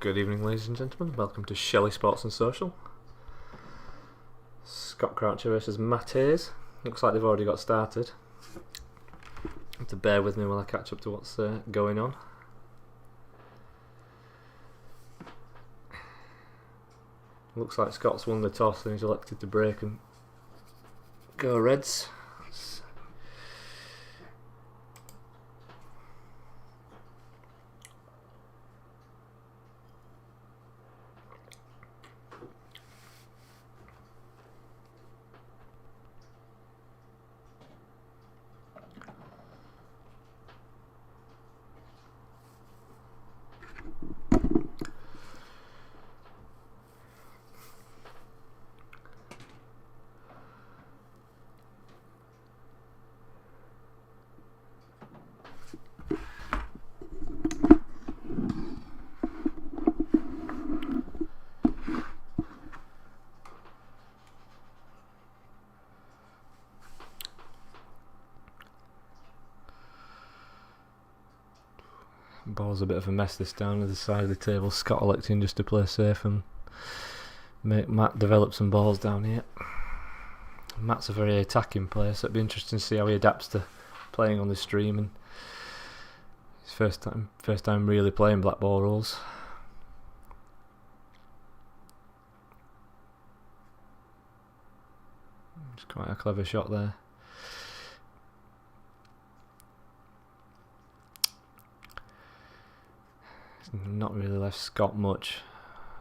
Good evening, ladies and gentlemen. Welcome to Shelley Sports and Social. Scott Croucher versus Matt Hayes. Looks like they've already got started. Have to bear with me while I catch up to what's going on. Looks like Scott's won the toss and he's elected to break and go Reds. Ball's a bit of a mess this down at the side of the table. Scott electing just to play safe and make Matt develop some balls down here. Matt's a very attacking player, so it'd be interesting to see how he adapts to playing on the stream, and his first time really playing Blackball rules. It's quite a clever shot there. Not really left Scott much.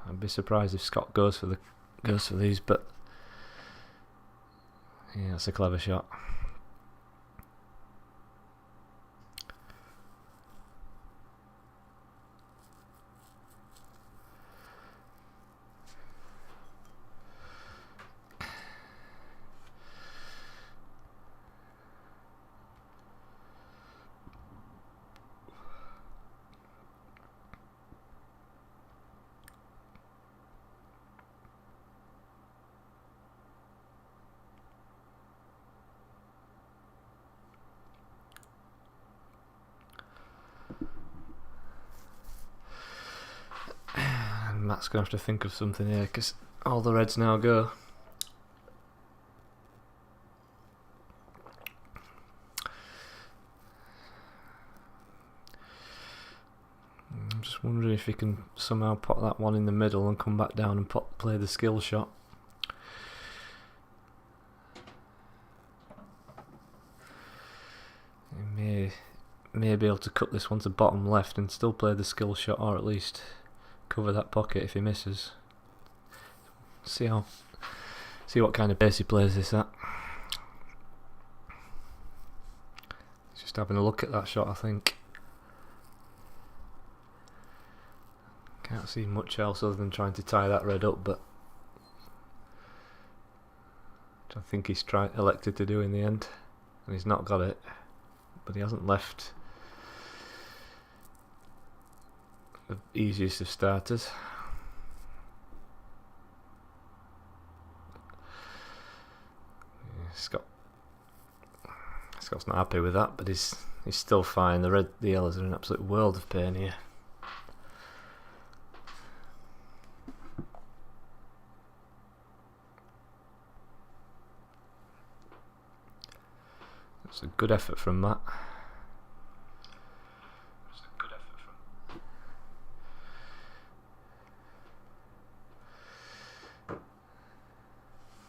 I'd be surprised if Scott goes for these, but yeah, that's a clever shot. Matt's going to have to think of something here because all the Reds now go. I'm just wondering if he can somehow put that one in the middle and come back down and play the skill shot. He may be able to cut this one to bottom left and still play the skill shot, or at least cover that pocket if he misses. See what kind of pace he plays this at. Just having a look at that shot, I think. Can't see much else other than trying to tie that red up, but which I think he's elected to do in the end, and he's not got it, but he hasn't left the easiest of starters. Yeah, Scott's not happy with that, but he's still fine. The yellows are an absolute world of pain here. It's a good effort from Matt.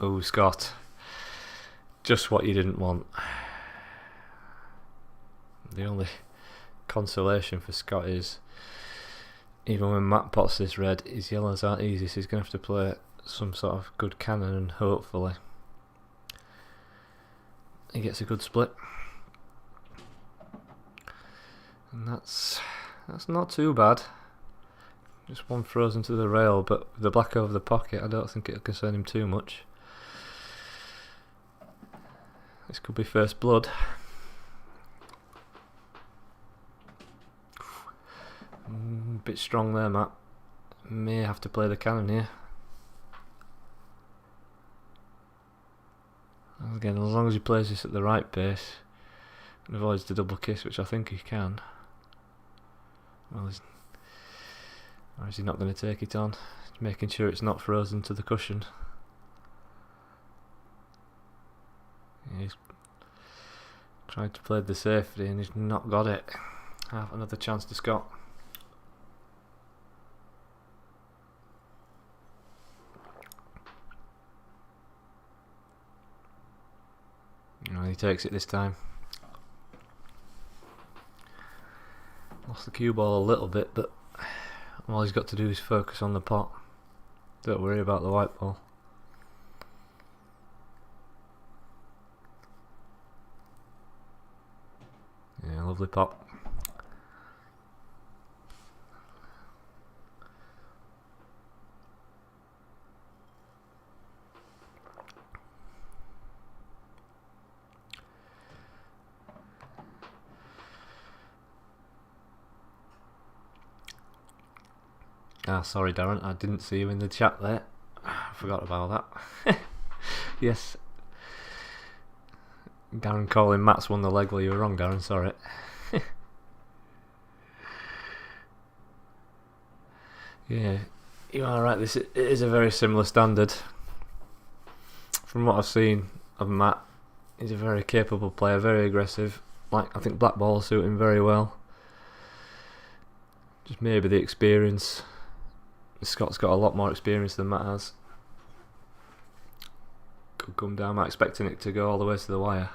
Oh, Scott. Just what you didn't want. The only consolation for Scott is, even when Matt pots this red, his yellows aren't easy, so he's going to have to play some sort of good cannon, and hopefully he gets a good split. And that's not too bad. Just one frozen to the rail, but with the black over the pocket, I don't think it'll concern him too much. This could be first blood. Bit strong there, Matt. May have to play the cannon here. Again, as long as he plays this at the right pace and avoids the double kiss, which I think he can. Well, Or is he not going to take it on? He's making sure it's not frozen to the cushion. He's tried to play the safety and he's not got it. Half another chance to Scott. And he takes it this time. Lost the cue ball a little bit, but all he's got to do is focus on the pot. Don't worry about the white ball. Yeah, lovely pop. Ah, sorry Darren, I didn't see you in the chat there. I forgot about that. Yes. Darren calling Matt's won the leg. Well, you were wrong, Darren, sorry. Yeah, you are right, it is a very similar standard. From what I've seen of Matt, he's a very capable player, very aggressive. Like, I think Blackball will suit him very well. Just maybe the experience. Scott's got a lot more experience than Matt has. Could come down. I'm expecting it to go all the way to the wire.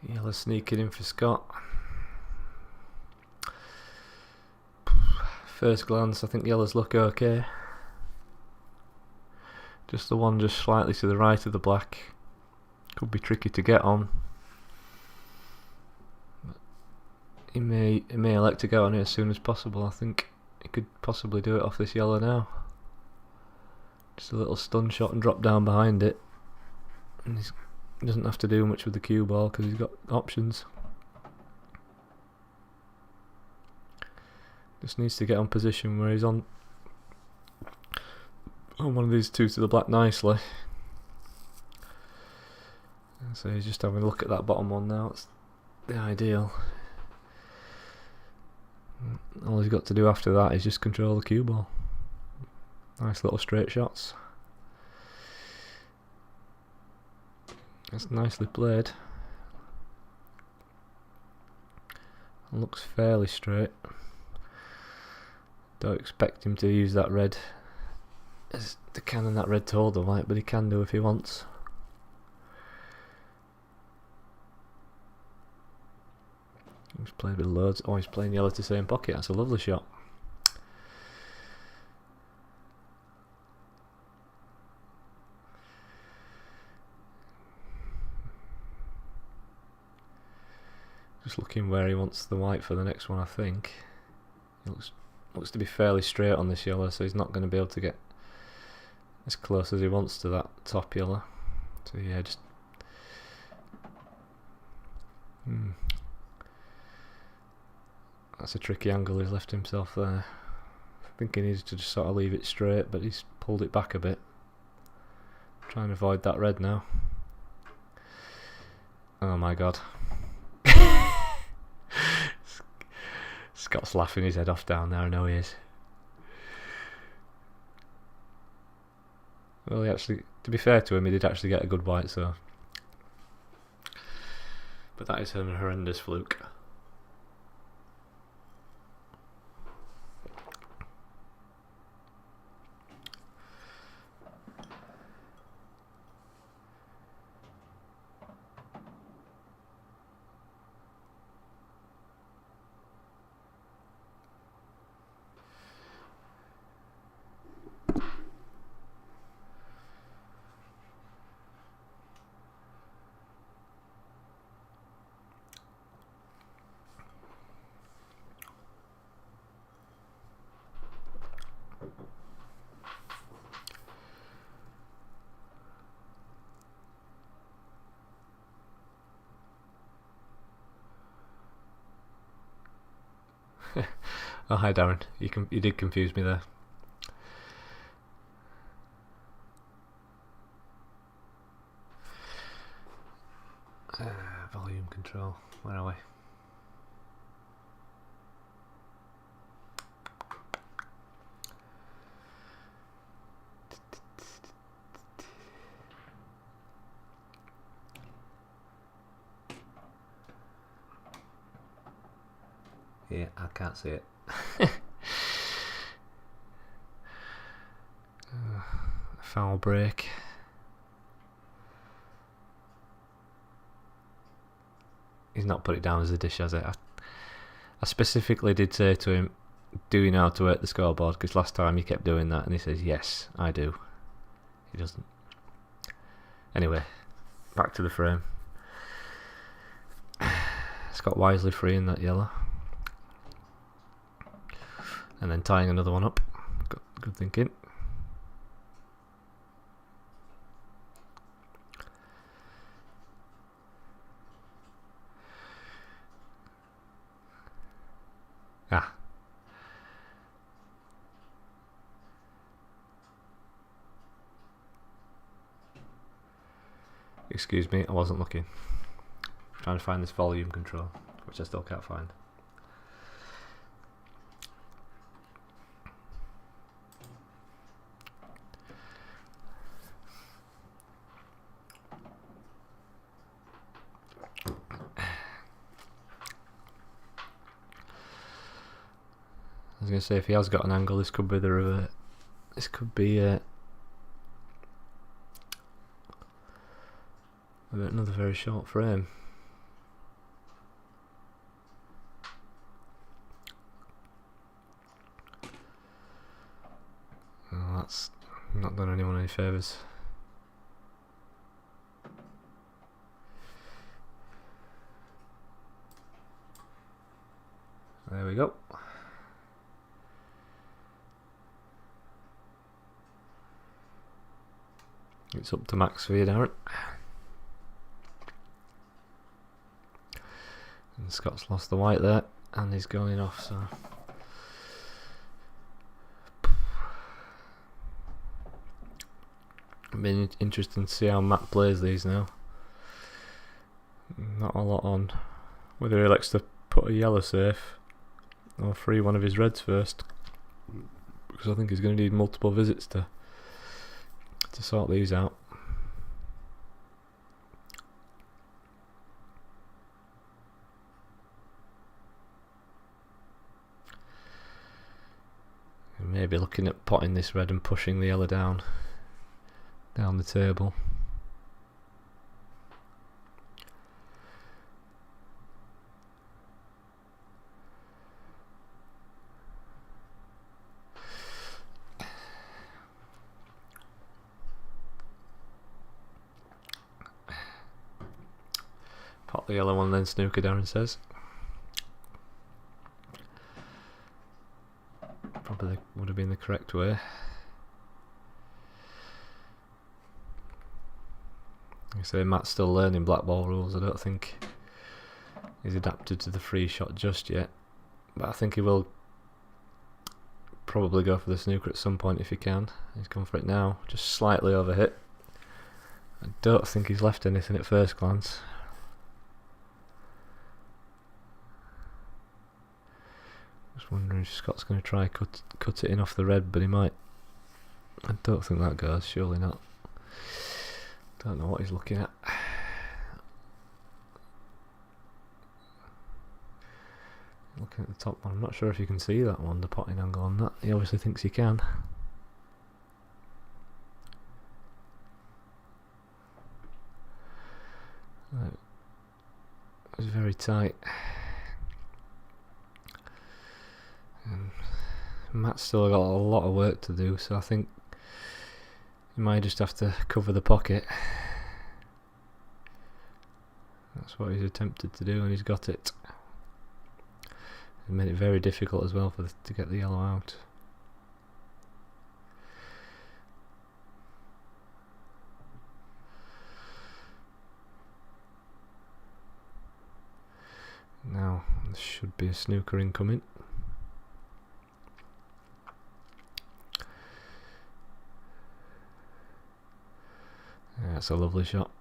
Yellow sneaking in for Scott. First glance, I think yellows look okay. Just the one just slightly to the right of the black. Could be tricky to get on. He may elect to get on it as soon as possible. I think he could possibly do it off this yellow now. Just a little stun shot and drop down behind it. And he doesn't have to do much with the cue ball because he's got options. Just needs to get on position where he's on one of these two to the black nicely. So he's just having a look at that bottom one now. It's the ideal. All he's got to do after that is just control the cue ball. Nice little straight shots. That's nicely played. Looks fairly straight. Don't expect him to use that red as the cannon that red told the white, but he can do if he wants. He's played with loads. Oh, he's playing yellow to same pocket. That's a lovely shot. Just looking where he wants the white for the next one, I think. It looks to be fairly straight on this yellow, so he's not going to be able to get as close as he wants to that top yellow. So yeah, just that's a tricky angle he's left himself there. I think he needs to just sort of leave it straight, but he's pulled it back a bit. Trying to avoid that red now. Oh my god. Scott's laughing his head off down there. I know he is. Well, he actually, to be fair to him, he did actually get a good white, so. But that is a horrendous fluke. Oh, hi Darren. You did confuse me there. Volume control. Where are we? Yeah, I can't see it. Foul break. He's not put it down as a dish, has it? I specifically did say to him, do you know how to work the scoreboard? Because last time he kept doing that, and he says, yes, I do. He doesn't. Anyway, back to the frame. Scott Wisely free in that yellow. And then tying another one up. Good thinking. Ah. Excuse me, I wasn't looking. Trying to find this volume control, which I still can't find. I was going to say, if he has got an angle, this could be the revert. This could be another very short frame. Well, that's not done anyone any favours. There we go. It's up to max for you, Darren. And Scott's lost the white there, and he's going off, so... It'll be interesting to see how Matt plays these now. Not a lot on. Whether he likes to put a yellow safe or free one of his reds first, because I think he's going to need multiple visits to sort these out. And maybe looking at potting this red and pushing the yellow down the table. Pot the yellow one, then snooker, Darren says. Probably would have been the correct way. Like I say, Matt's still learning Blackball rules. I don't think he's adapted to the free shot just yet, but I think he will probably go for the snooker at some point if he can. He's gone for it now, just slightly overhit. I don't think he's left anything at first glance. Just wondering if Scott's going to try cut it in off the red, but he might. I don't think that goes, surely not. Don't know what he's looking at. Looking at the top one, I'm not sure if you can see that one, the potting angle on that. He obviously thinks he can. Right. It was very tight. And Matt's still got a lot of work to do, so I think he might just have to cover the pocket. That's what he's attempted to do, and he's got it. It made it very difficult as well to get the yellow out. Now, there should be a snooker incoming. That's a lovely shot.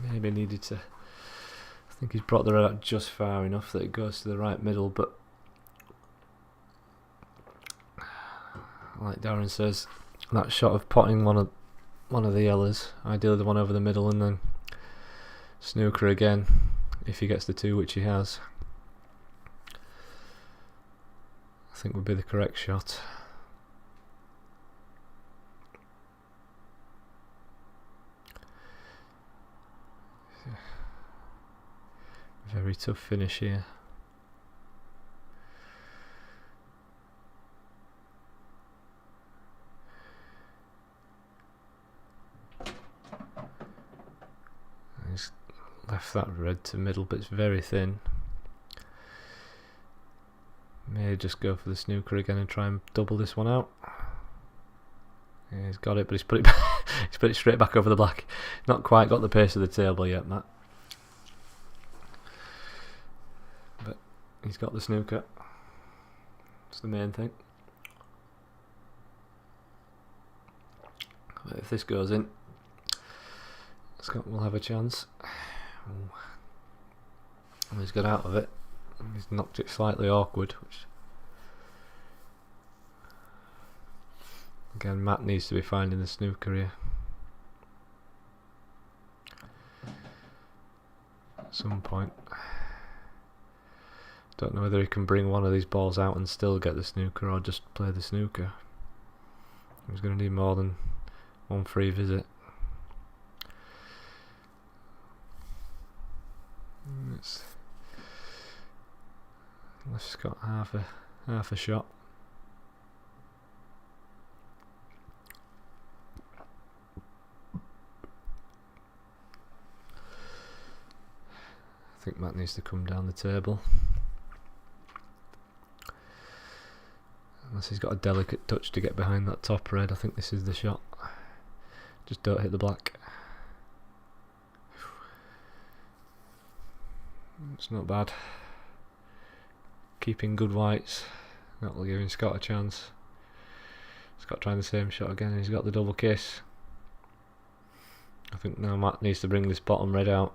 Maybe needed to. I think he's brought the red out just far enough that it goes to the right middle, but like Darren says, that shot of potting one of the yellers, ideally the one over the middle, and then snooker again if he gets the two, which he has, I think would be the correct shot. Very tough finish here. He's left that red to middle, but it's very thin. May just go for the snooker again and try and double this one out. Yeah, he's got it, but he's put it he's put it straight back over the black. Not quite got the pace of the table yet, Matt. But he's got the snooker. That's the main thing. But if this goes in, Scott will have a chance. And he's got out of it. He's knocked it slightly awkward, which again Matt needs to be finding the snooker here at some point. Don't know whether he can bring one of these balls out and still get the snooker, or just play the snooker. He's going to need more than one free visit. Let's got half a shot. I think Matt needs to come down the table. Unless he's got a delicate touch to get behind that top red, I think this is the shot. Just don't hit the black. It's not bad. Keeping good whites. That'll give Scott a chance. Scott trying the same shot again, and he's got the double kiss. I think now Matt needs to bring this bottom red out.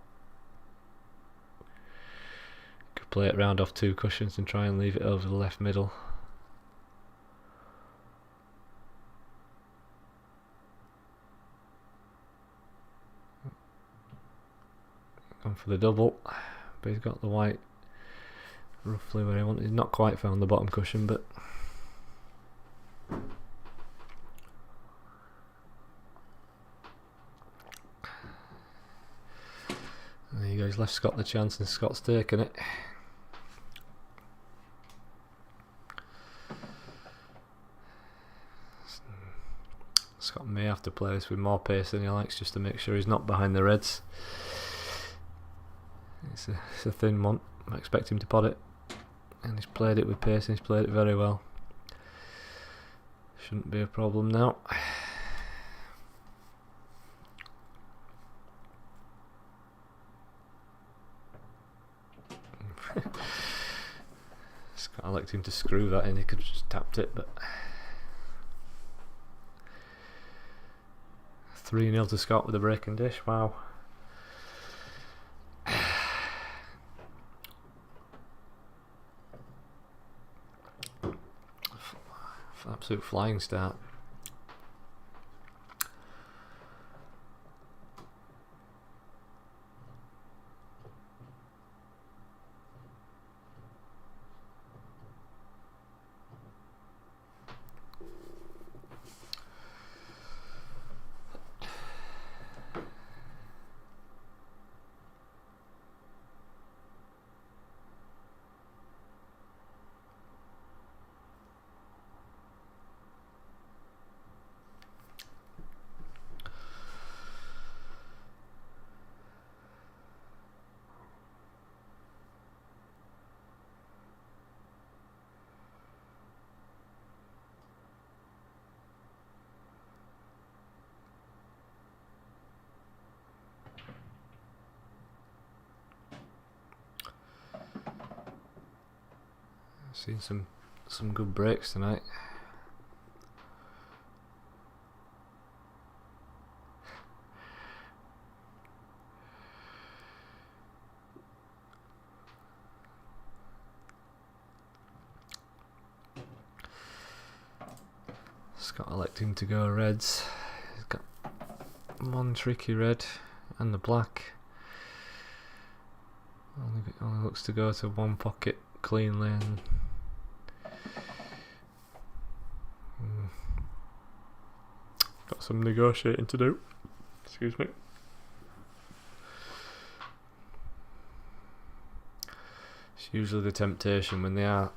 Could play it round off two cushions and try and leave it over the left middle. Gone for the double, but he's got the white roughly where he wanted. He's not quite found the bottom cushion, but there you go. He's left Scott the chance, and Scott's taken it. Scott may have to play this with more pace than he likes, just to make sure he's not behind the reds. It's a thin one. I expect him to pot it, and he's played it with pace, and he's played it very well. Shouldn't be a problem now. Scott, I liked him to screw that in. He could have just tapped it, but 3-0 to Scott with a break and dish. Wow. Absolute flying start. Seen some good breaks tonight. Scott electing to go reds. He's got one tricky red and the black. Only looks to go to one pocket cleanly. And got some negotiating to do. Excuse me. It's usually the temptation when they are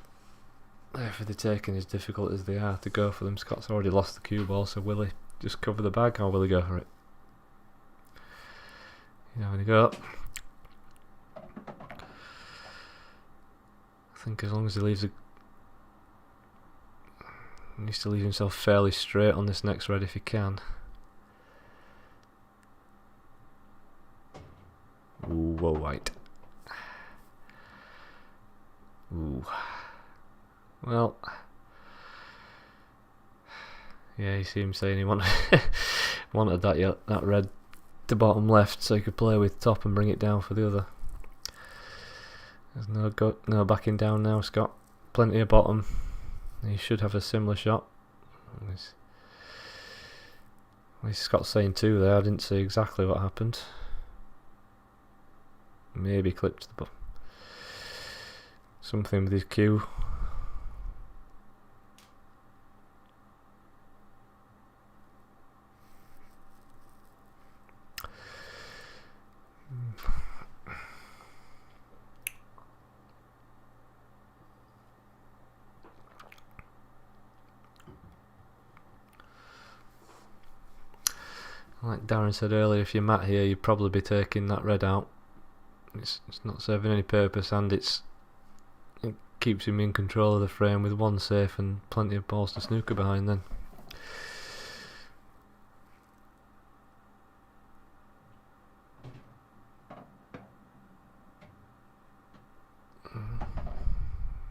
there for the taking, as difficult as they are, to go for them. Scott's already lost the cue ball, so will he just cover the bag or will he go for it? You know, when he go. I think as long as he leaves he needs to leave himself fairly straight on this next red if he can. Ooh, whoa, white. Ooh. Well, yeah, you see him saying he wanted that red to bottom left so he could play with top and bring it down for the other. There's no backing down now, Scott. Plenty of bottom. He should have a similar shot. Scott's saying two there. I didn't see exactly what happened. Maybe clipped the bottom. Something with his cue. Like Darren said earlier, if you're Matt here, you'd probably be taking that red out. It's not serving any purpose, and it keeps him in control of the frame with one safe and plenty of balls to snooker behind then.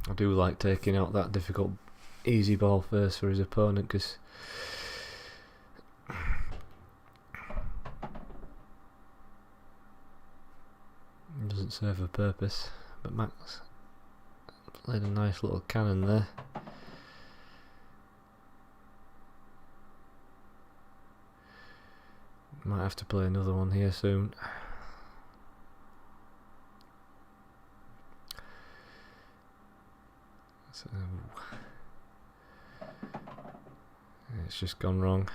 I do like taking out that difficult easy ball first for his opponent, because it doesn't serve a purpose. But Max played a nice little cannon there. Might have to play another one here soon. So it's just gone wrong.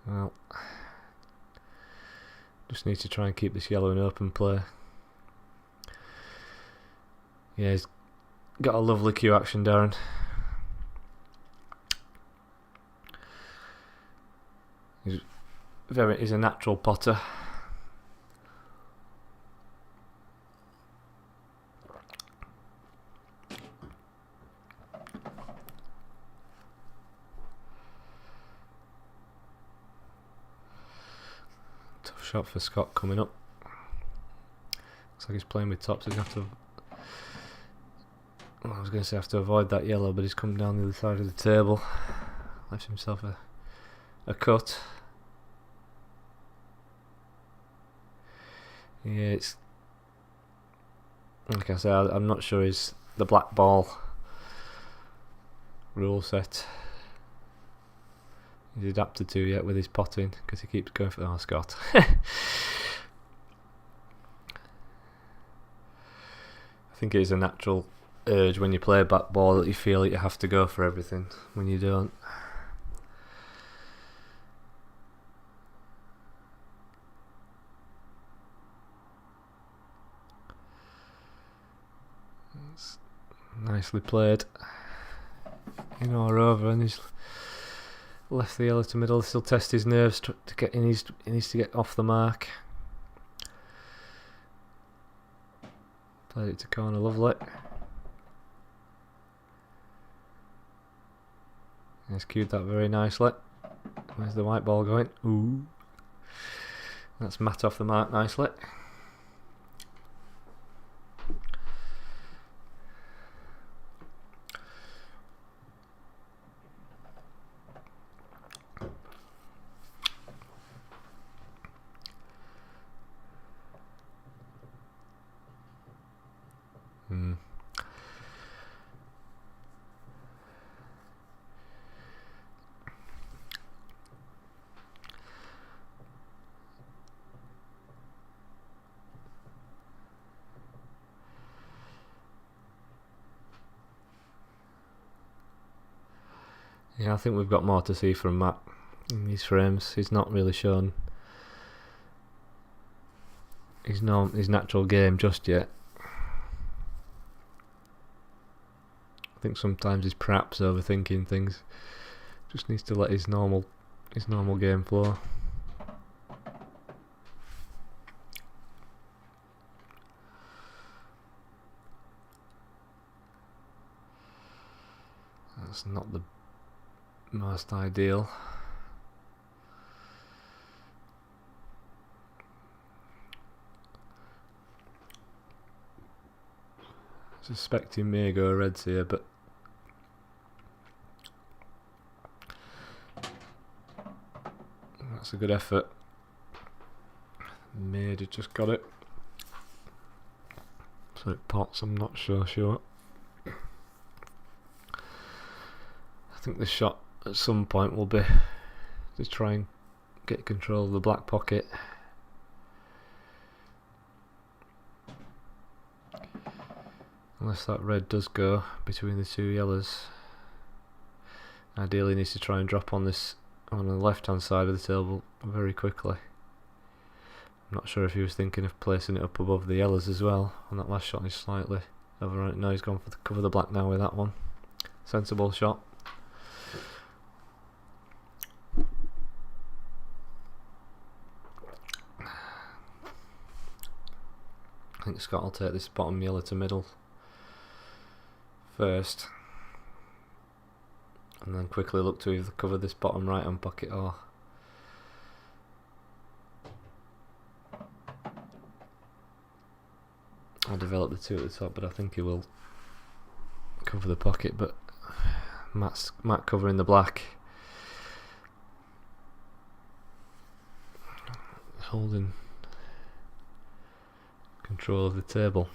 Well, just need to try and keep this yellow in open play. Yeah, he's got a lovely cue action, Darren. He's a natural potter. Tough shot for Scott coming up. Looks like he's playing with tops. He's have to. Well, I was going to say have to avoid that yellow, but he's come down the other side of the table. Left himself a cut. Yeah, it's like I say, I'm not sure is the Blackball rule set he's adapted to yet with his potting, because he keeps going for Scott. I think it is a natural urge when you play Blackball that you feel that you have to go for everything when you don't. It's nicely played. In or over, and he's left the yellow to middle. Still test his nerves to get in. He needs to get off the mark. Played it to corner, lovely. He's cued that very nicely. Where's the white ball going? Ooh. That's Matt off the mark nicely. Yeah, I think we've got more to see from Matt in these frames. He's not really shown his natural game just yet. I think sometimes he's perhaps overthinking things. Just needs to let his normal game flow. That's not the most ideal. Suspecting may go reds here, but that's a good effort. Maid had just got it, so it pots. I'm not sure. I think the shot at some point will be to try and get control of the black pocket. Unless that red does go between the two yellows. Ideally needs to try and drop on this on the left hand side of the table very quickly. I'm not sure if he was thinking of placing it up above the yellows as well on that last shot. He's slightly overrun it. No, he's gone for the cover the black now with that one. Sensible shot. I think Scott will take this bottom yellow to middle first, and then quickly look to either cover this bottom right hand pocket or I'll develop the two at the top, but I think he will cover the pocket. But Matt covering the black, holding control of the table.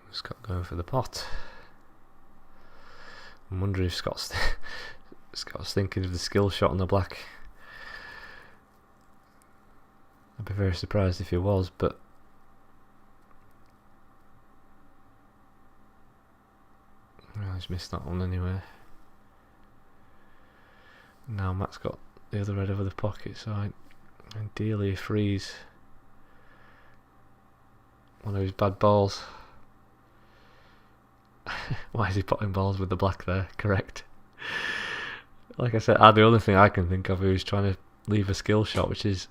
Scott going for the pot. I'm wondering if Scott's thinking of the skill shot on the black. I'd be very surprised if he was, but well, he's missed that one anyway. Now Matt's got the other red over the pocket, so ideally he frees one of his bad balls. Why is he putting balls with the black there? Correct. Like I said, the only thing I can think of is trying to leave a skill shot, which is,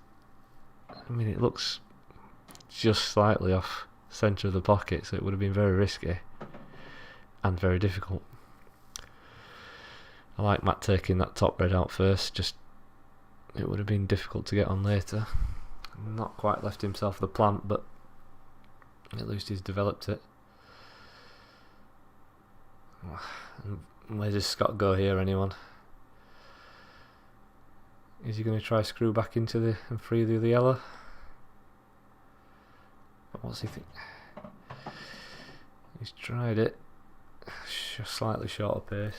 I mean, it looks just slightly off centre of the pocket, so it would have been very risky and very difficult. I like Matt taking that top red out first, just it would have been difficult to get on later. Not quite left himself the plant, but at least he's developed it. Where does Scott go here, anyone? Is he going to try screw back into and free the other yellow? What's he think? He's tried it, slightly shorter pace.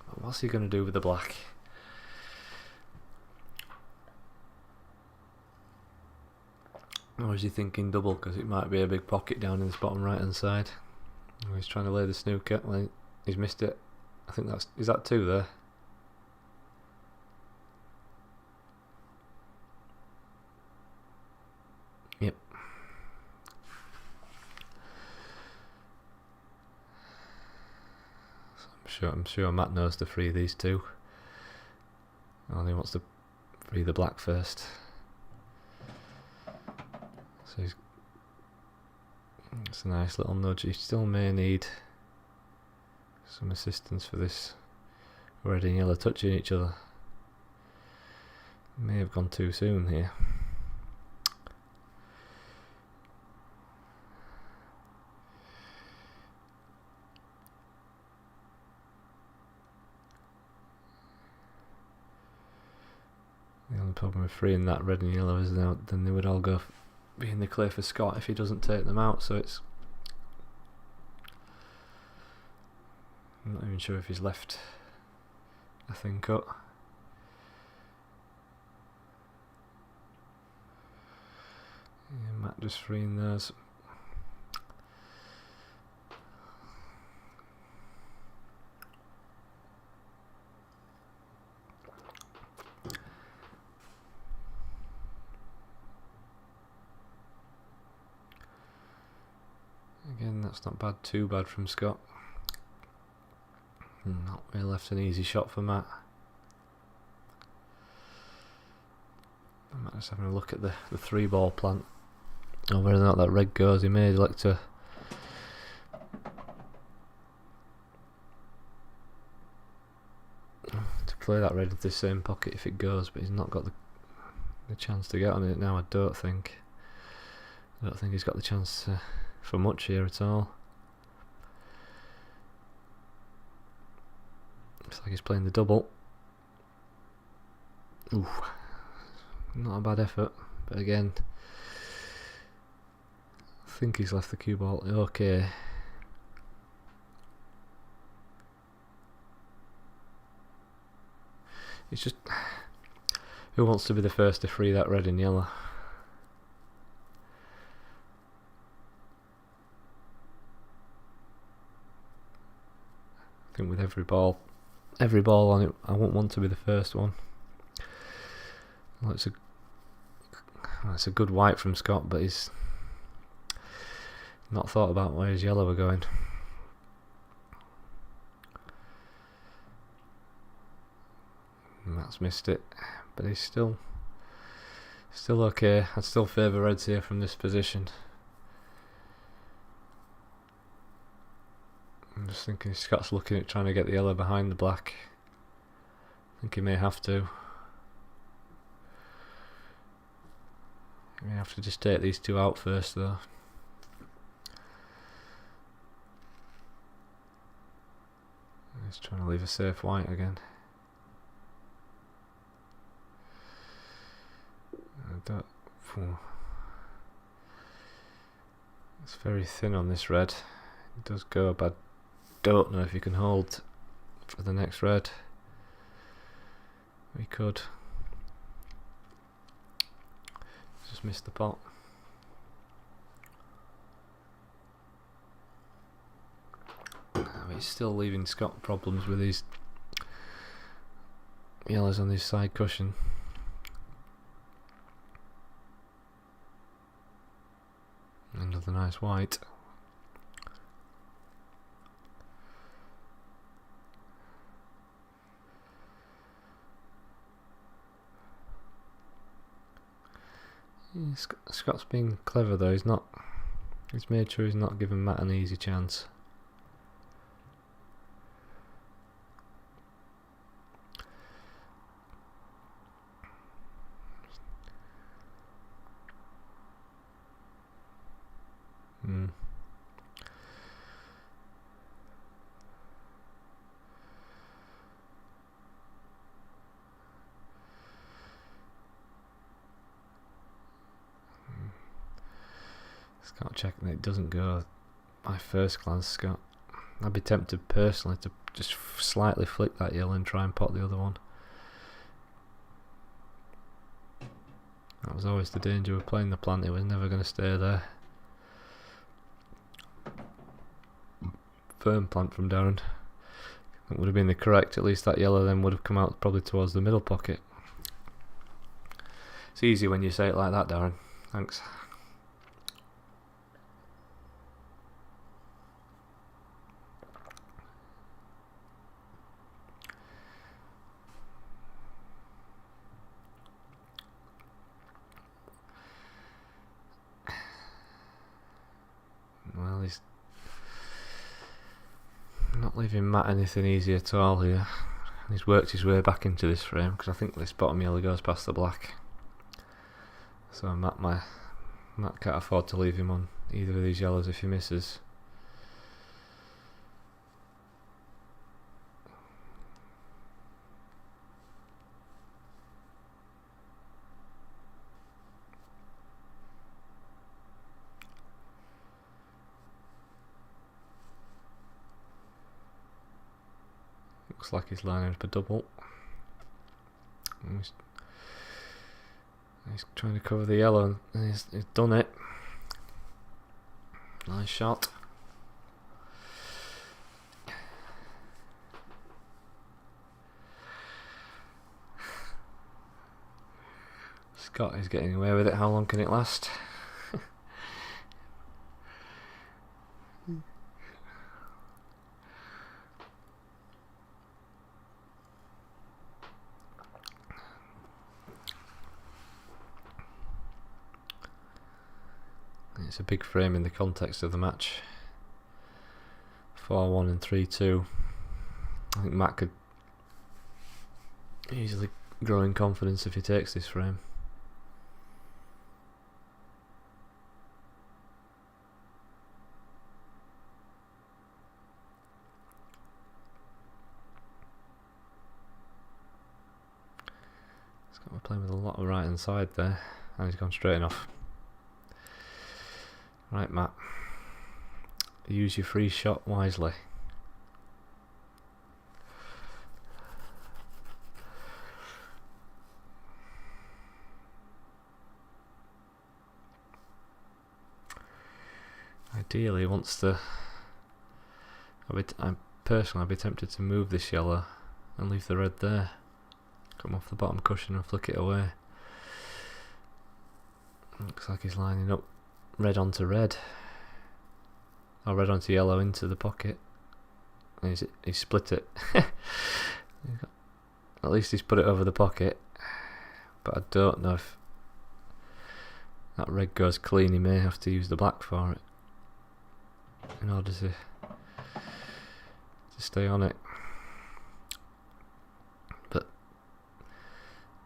But what's he going to do with the black? Or is he thinking double, because it might be a big pocket down in this bottom right hand side? Or he's trying to lay the snooker. Well, he's missed it. I think is that two there? Yep. So I'm sure Matt knows to free these two. And he wants to free the black first. So it's a nice little nudge. He still may need some assistance for this red and yellow touching each other. May have gone too soon here. The only problem with freeing that red and yellow is now then they would all go be in the clear for Scott if he doesn't take them out, so it's, I'm not even sure if he's left a thing cut. Yeah, Matt just freeing those. Again, that's not bad, too bad from Scott. Not really left an easy shot for Matt. Matt just having a look at the 3-ball plant. Or whether or not that red goes, he may elect to play that red into the same pocket if it goes, but he's not got the chance to get on it now, I don't think. I don't think he's got the chance for much here at all. Looks like he's playing the double. Ooh, not a bad effort, but again, I think he's left the cue ball okay. It's just, who wants to be the first to free that red and yellow? I think with every ball on it, I won't want to be the first one. Well, it's a good white from Scott, but he's not thought about where his yellow are going. And that's missed it, but he's still okay. I'd still favour reds here from this position. I'm just thinking Scott's looking at trying to get the yellow behind the black. I think he may have to. He may have to just take these two out first though. He's trying to leave a safe white again. It's very thin on this red. It does go, but I don't know if you can hold for the next red. We could. Just missed the pot. He's still leaving Scott problems with his yellows on his side cushion. Another nice white. Scott's being clever though. He's made sure he's not giving Matt an easy chance. Scott checking it doesn't go by first glance. Scott, I'd be tempted personally to just slightly flick that yellow and try and pot the other one. That was always the danger of playing the plant, it was never going to stay there. Firm plant from Darren. That would have been the correct, at least that yellow then would have come out probably towards the middle pocket. It's easy when you say it like that, Darren. Thanks. Well, he's not leaving Matt anything easy at all here. He's worked his way back into this frame because I think this bottom yellow goes past the black. So Matt can't afford to leave him on either of these yellows if he misses. Looks like he's lining up a double. He's trying to cover the yellow and he's done it. Nice shot. Scott is getting away with it. How long can it last? It's a big frame in the context of the match. 4-1 and 3-2. I think Matt could easily grow in confidence if he takes this frame. We're playing with a lot of right hand side there, and he's gone straight enough. Right, Matt, use your free shot wisely. Ideally, he wants to. I'd be tempted to move this yellow and leave the red there. Come off the bottom cushion and flick it away. Looks like he's lining up red onto red, or red onto yellow into the pocket. And he's split it. At least he's put it over the pocket. But I don't know if that red goes clean. He may have to use the black for it in order to stay on it. But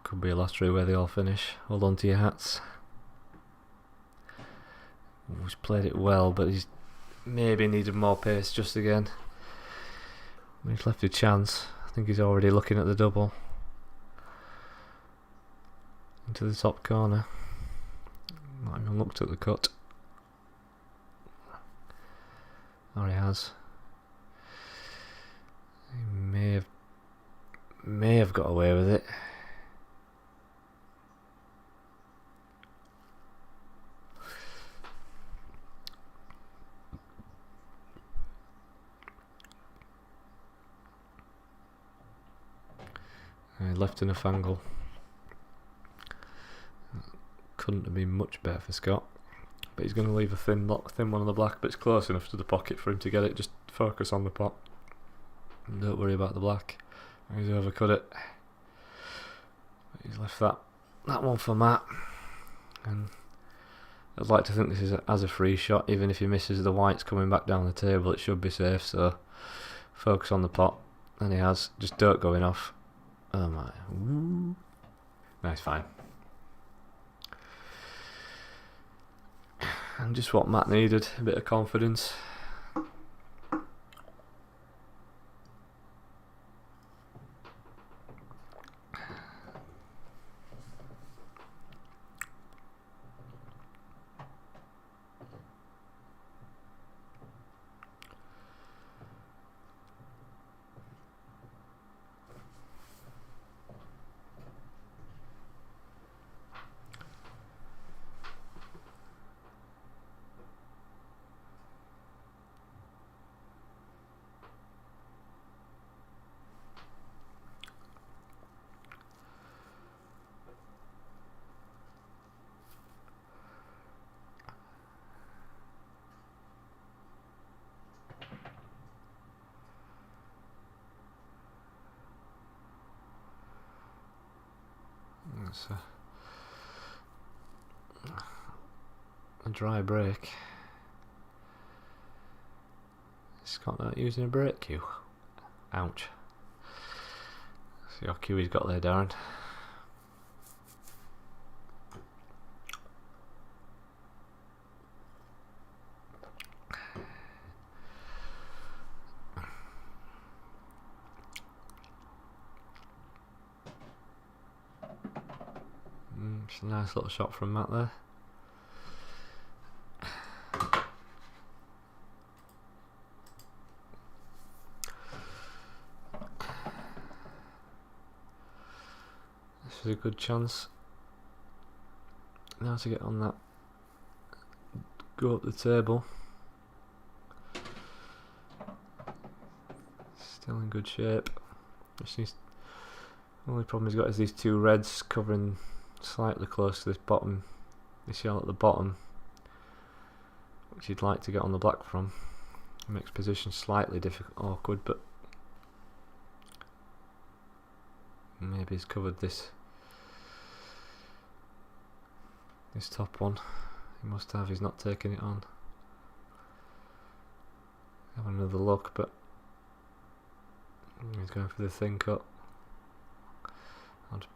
could be a last three where they all finish. Hold on to your hats. He's played it well, but he's maybe needed more pace just again. He's left a chance. I think he's already looking at the double. Into the top corner. Not even looked at the cut. Or he has. He may have got away with it. Left in a fangle. Couldn't have been much better for Scott, but he's going to leave a thin one on the black, but it's close enough to the pocket for him to get it. Just focus on the pot and don't worry about the black. He's overcut it, but he's left that one for Matt, and I'd like to think this is as a free shot. Even if he misses the whites coming back down the table, it should be safe, so focus on the pot, and he has. Just don't go in off. Oh my. Ooh. Nice, fine. And just what Matt needed, a bit of confidence. It's a dry break. Scott not using a break cue. Ouch. See how cue he's got there, Darren. It's a nice little shot from Matt there. This is a good chance now to get on that, go up the table. Still in good shape. Only problem he's got is these two reds covering slightly close to this yellow at the bottom, which he'd like to get on the black from. It makes position slightly awkward, but maybe he's covered this top one. He must have. He's not taking it on. Have another look, but he's going for the thin cut.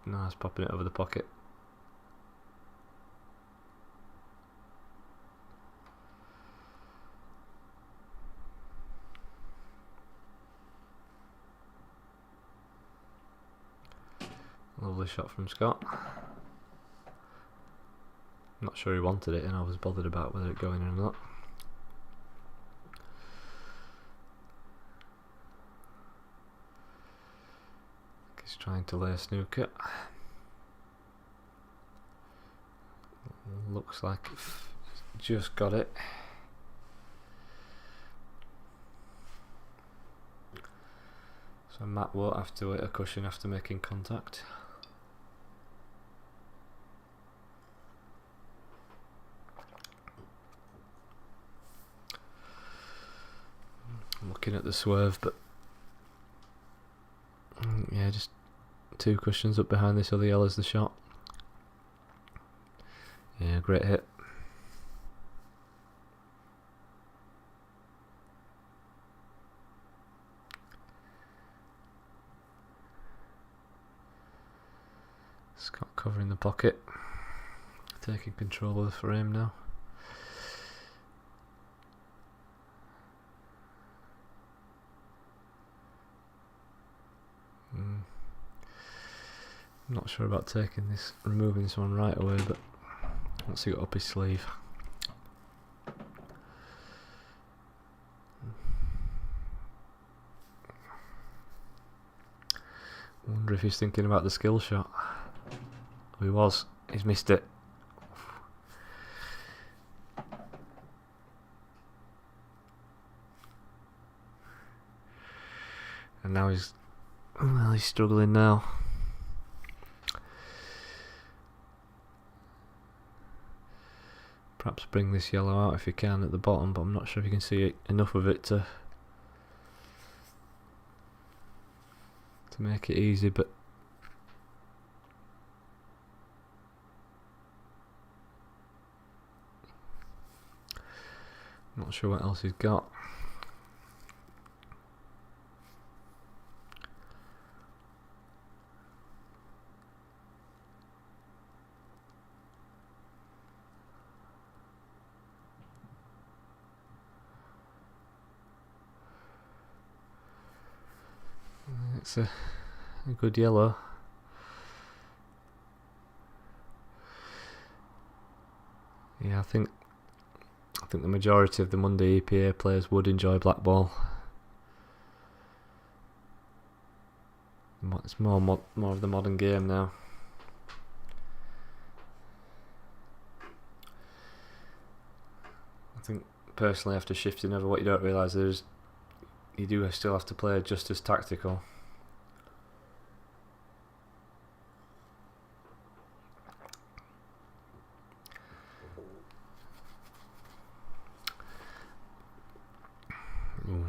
No, he's popping it over the pocket. Lovely shot from Scott. Not sure he wanted it, and I was bothered about whether it going in or not. He's trying to lay a snooker. Looks like just got it. So Matt won't have to hit a cushion after making contact. I'm looking at the swerve, but yeah, just 2 cushions up behind this other yellow's the shot. Yeah, great hit. Scott covering the pocket, taking control of the frame now. I'm not sure about removing this one right away, but let's see what up his sleeve. Wonder if he's thinking about the skill shot. Oh, he was. He's missed it. And now he's struggling now. Perhaps bring this yellow out if you can at the bottom, but I'm not sure if you can see enough of it to make it easy, but I'm not sure what else he's got. It's a good yellow. Yeah, I think the majority of the Monday EPA players would enjoy Blackball. It's more of the modern game now. I think personally, after shifting over, what you don't realise is you do still have to play just as tactical.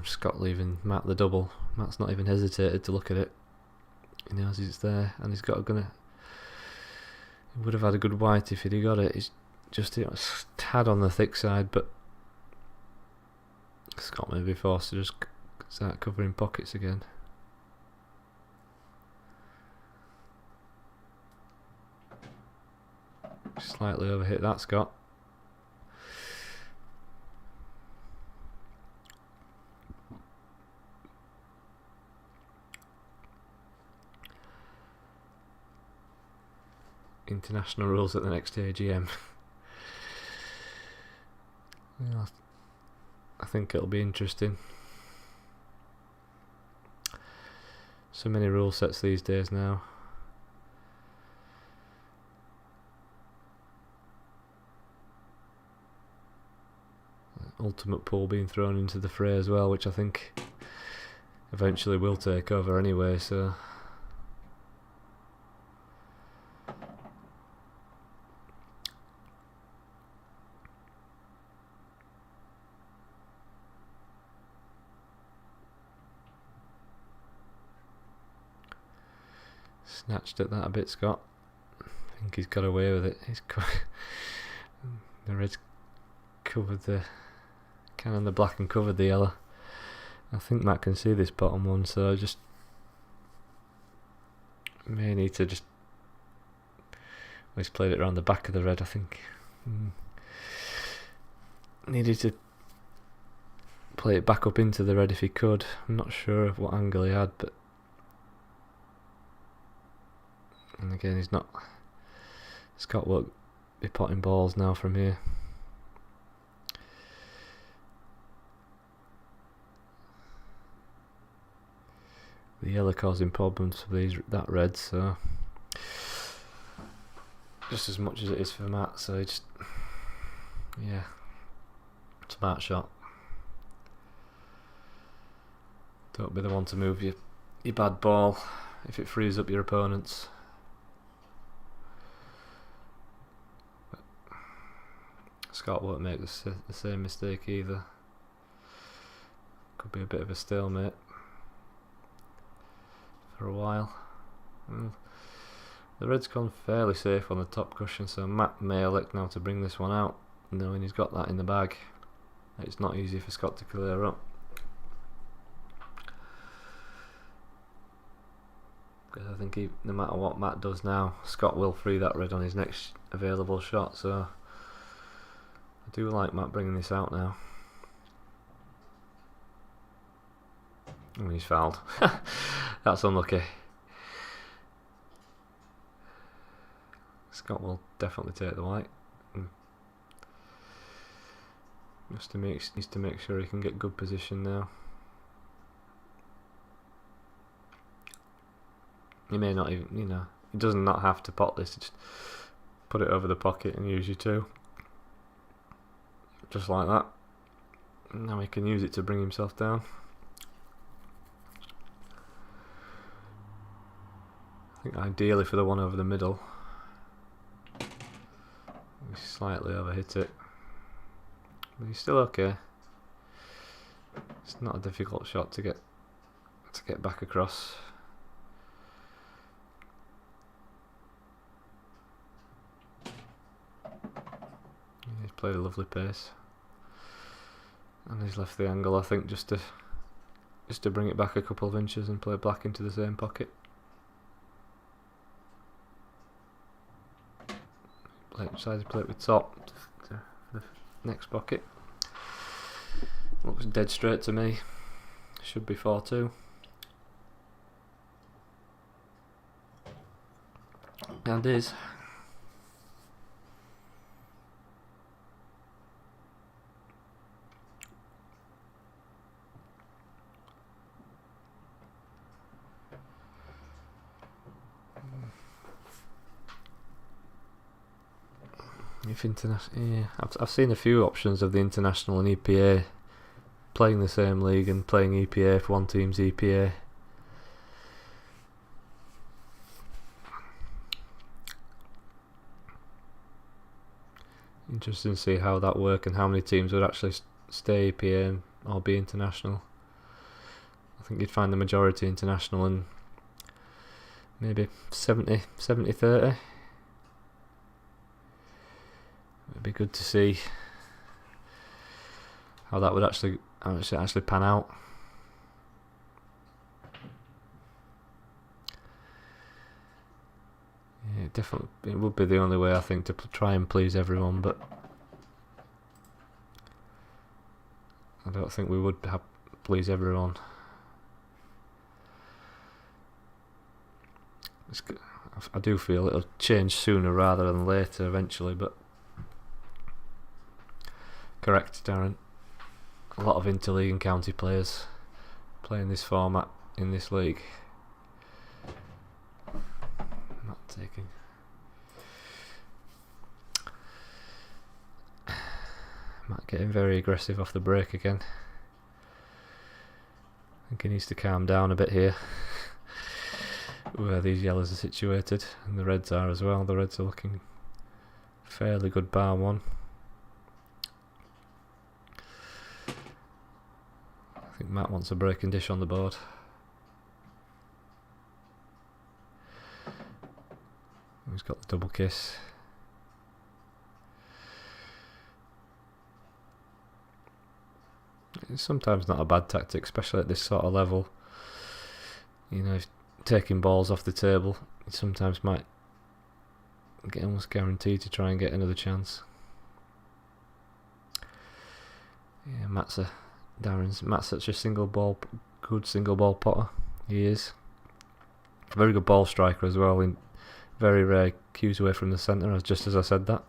Scott leaving Matt the double. Matt's not even hesitated to look at it. He knows it's there, and he would have had a good white if he'd got it. He's just a tad on the thick side, but Scott may be forced to just start covering pockets again. Slightly overhit that, Scott. International rules at the next AGM. Yeah, I think it'll be interesting. So many rule sets these days now. Ultimate pool being thrown into the fray as well, which I think eventually will take over anyway, so snatched at that a bit, Scott. I think he's got away with it. The red's covered the the black and covered the yellow. I think Matt can see this bottom one, so I just may need to just. He's played it around the back of the red, I think. Needed to play it back up into the red if he could. I'm not sure of what angle he had, but. And again, he's not. Scott won't be potting balls now from here. The yellow causing problems for that red, so just as much as it is for Matt, so he just, yeah, smart shot. Don't be the one to move your bad ball if it frees up your opponents. But Scott won't make the same mistake either. Could be a bit of a stalemate for a while. The red's gone fairly safe on the top cushion, so Matt may elect now to bring this one out, knowing he's got that in the bag. It's not easy for Scott to clear up. Because I think no matter what Matt does now, Scott will free that red on his next available shot, so I do like Matt bringing this out now. Oh, he's fouled. That's unlucky. Scott will definitely take the white. Needs to make sure he can get good position now. He may not even, he does not have to pot this. Just put it over the pocket and use your two. Just like that. Now he can use it to bring himself down. I think ideally for the one over the middle, he slightly overhit it, but he's still okay. It's not a difficult shot to get back across. He's played a lovely pace, and he's left the angle, I think, just to bring it back a couple of inches and play black into the same pocket. Decided to play it with top to the next pocket. Looks dead straight to me. Should be 4-2. And is. If yeah, I've seen a few options of the international and EPA playing the same league and playing EPA if one team's EPA. Interesting to see how that work and how many teams would actually stay EPA or be international. I think you'd find the majority international and maybe 70-30. It'd be good to see how that would actually pan out. Yeah, definitely, it would be the only way, I think, to try and please everyone, but I don't think we would please everyone. I do feel it'll change sooner rather than later eventually, but correct, Darren. A lot of interleague and county players playing this format in this league. Not taking. Matt getting very aggressive off the break again. think he needs to calm down a bit here. Where these yellows are situated, and the reds are as well. The reds are looking fairly good bar one. I think Matt wants a breaking dish on the board. He's got the double kiss. It's sometimes not a bad tactic, especially at this sort of level. You know, if taking balls off the table, you sometimes might get almost guaranteed to try and get another chance. Yeah, Matt's such a good single ball potter. He is a very good ball striker as well. In very rare cues away from the centre, just as I said that.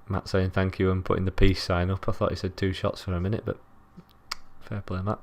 Matt saying thank you and putting the peace sign up. I thought he said 2 shots for a minute, but fair play, Matt.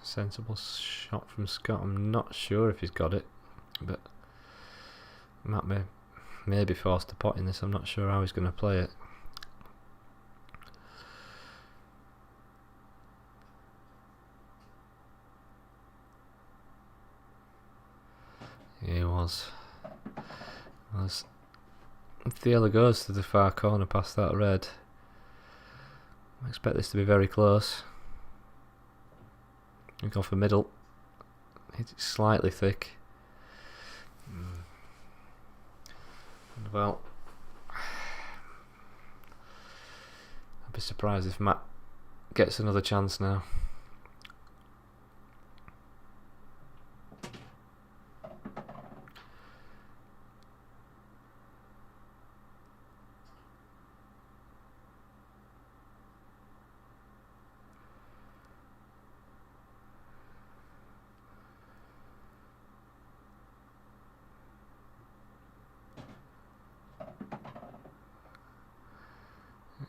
Sensible shot from Scott. I'm not sure if he's got it, but Matt may be forced to pot in this. I'm not sure how he's going to play it. He was. If the yellow goes to the far corner past that red, I expect this to be very close. We go for middle. Hit it slightly thick. And well, I'd be surprised if Matt gets another chance now.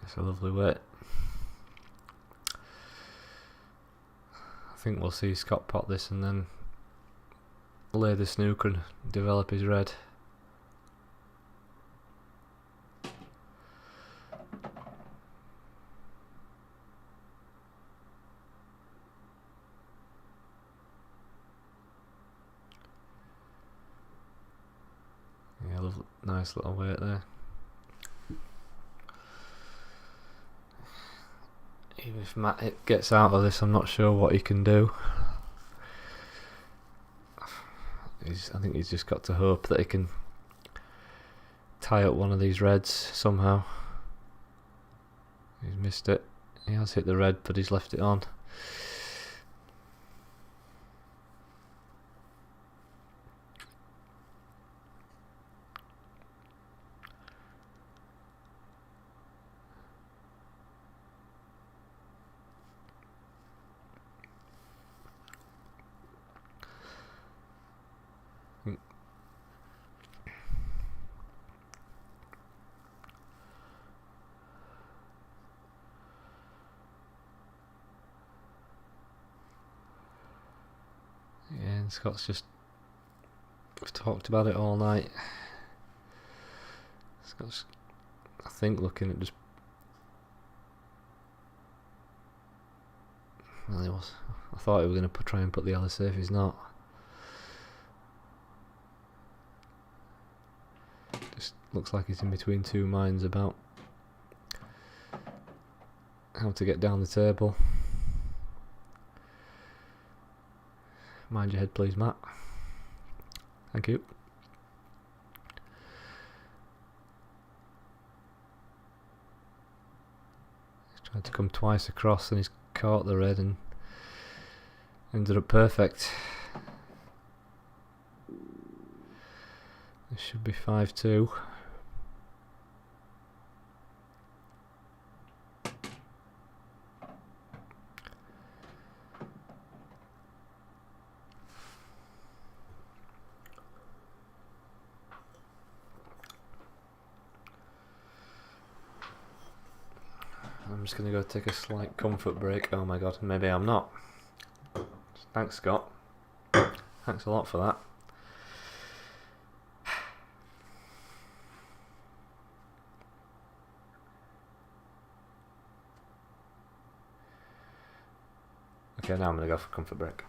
It's a lovely weight. I think we'll see Scott pot this and then lay the snooker and develop his red. Yeah, lovely, nice little weight there. Even if Matt gets out of this, I'm not sure what he can do. I think he's just got to hope that he can tie up one of these reds somehow. He's missed it. He has hit the red, but he's left it on. Scott's just, we've talked about it all night. Scott's, I think, looking at just, well, he was. I thought he was going to try and put the LSA if he's not. Just looks like he's in between two minds about how to get down the table. Mind your head, please, Matt. Thank you. He's tried to come twice across and he's caught the red and ended up perfect. This should be 5-2. I'm just going to go take a slight comfort break. Oh my god, maybe I'm not. Thanks, Scott. Thanks a lot for that. Okay, now I'm going to go for comfort break.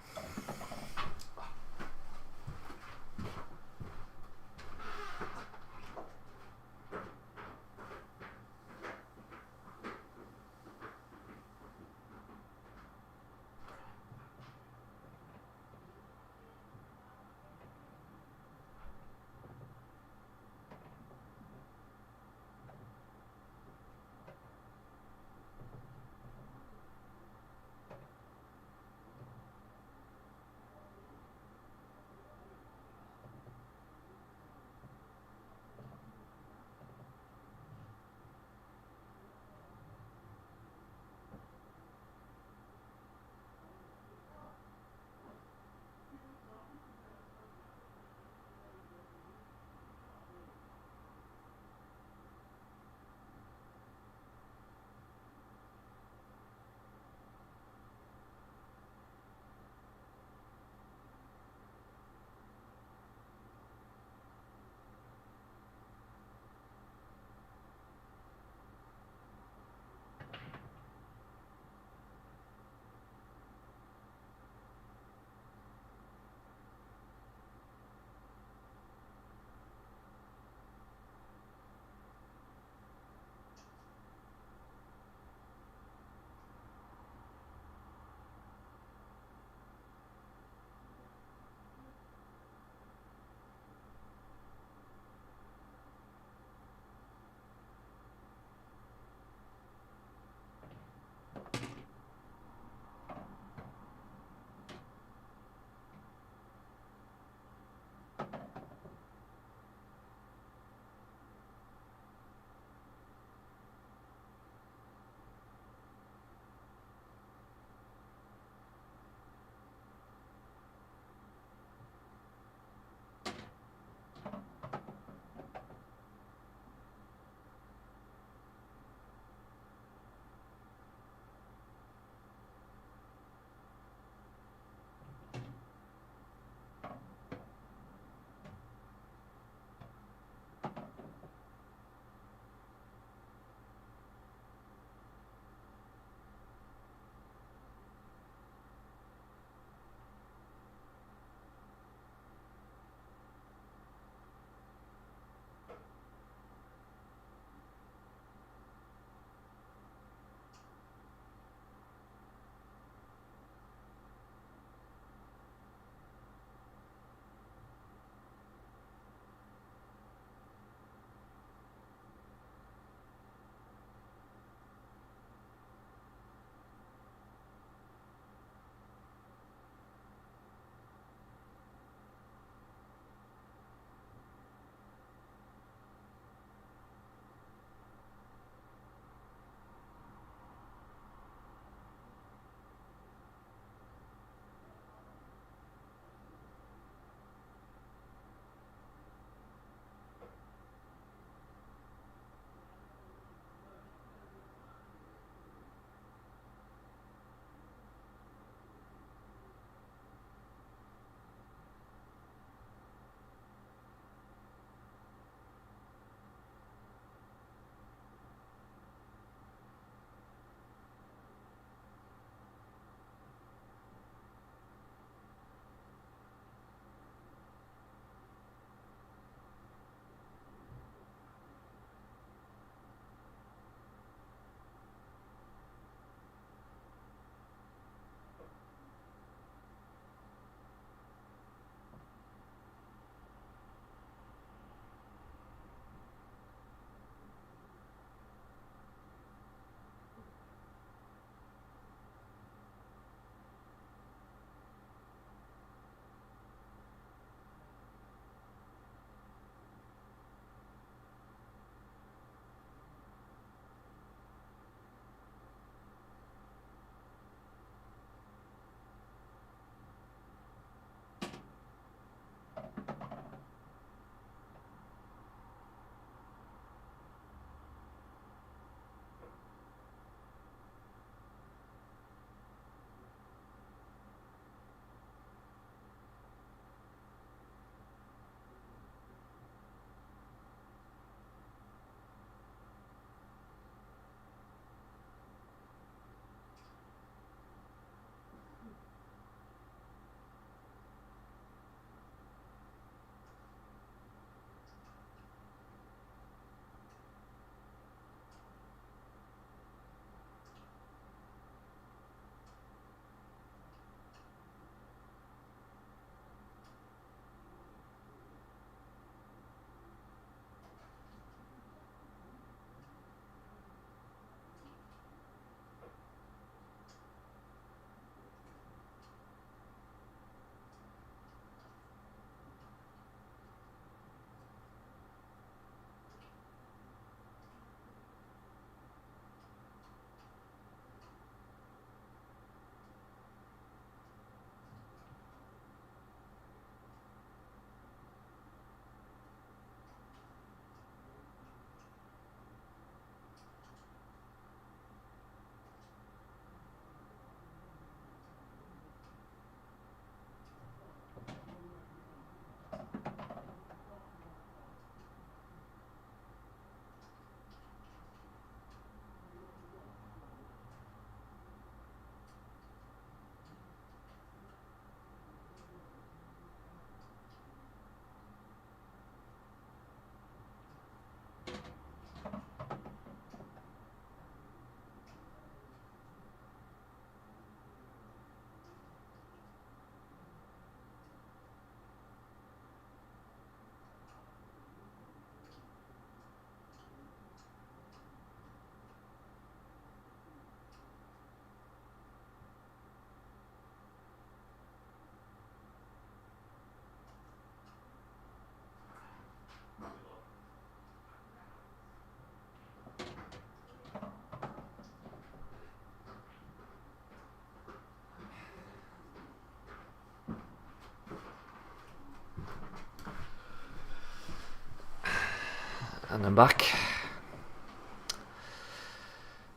And I'm back.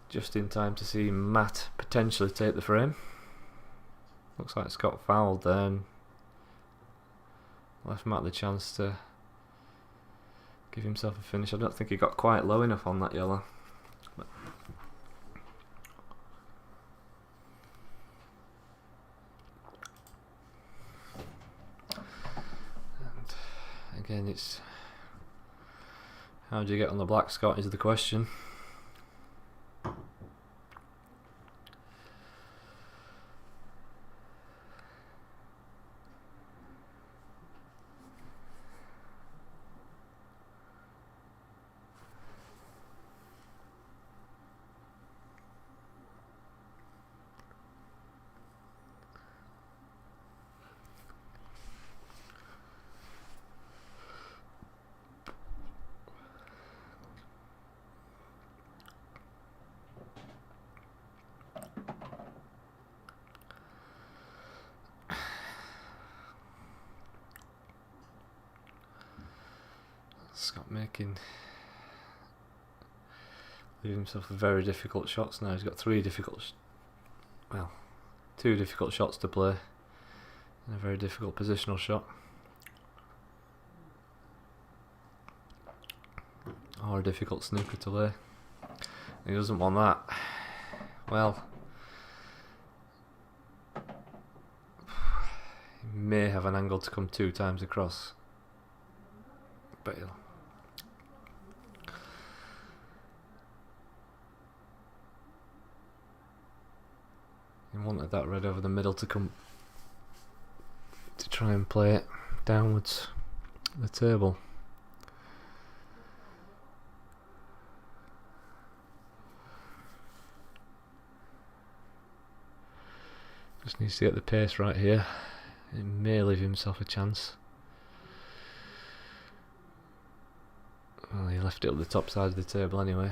Just in time to see Matt potentially take the frame. Looks like Scott fouled there and left Matt the chance to give himself a finish. I don't think he got quite low enough on that yellow. But and again, it's how do you get on the black, Scott, is the question. Scott leaving himself very difficult shots now. He's got two difficult shots to play and a very difficult positional shot, or a difficult snooker to lay. He doesn't want that. Well, he may have an angle to come 2 times across, but he wanted that red over the middle to come to try and play it downwards the table. Just needs to get the pace right here. He may leave himself a chance. Well, he left it up the top side of the table anyway.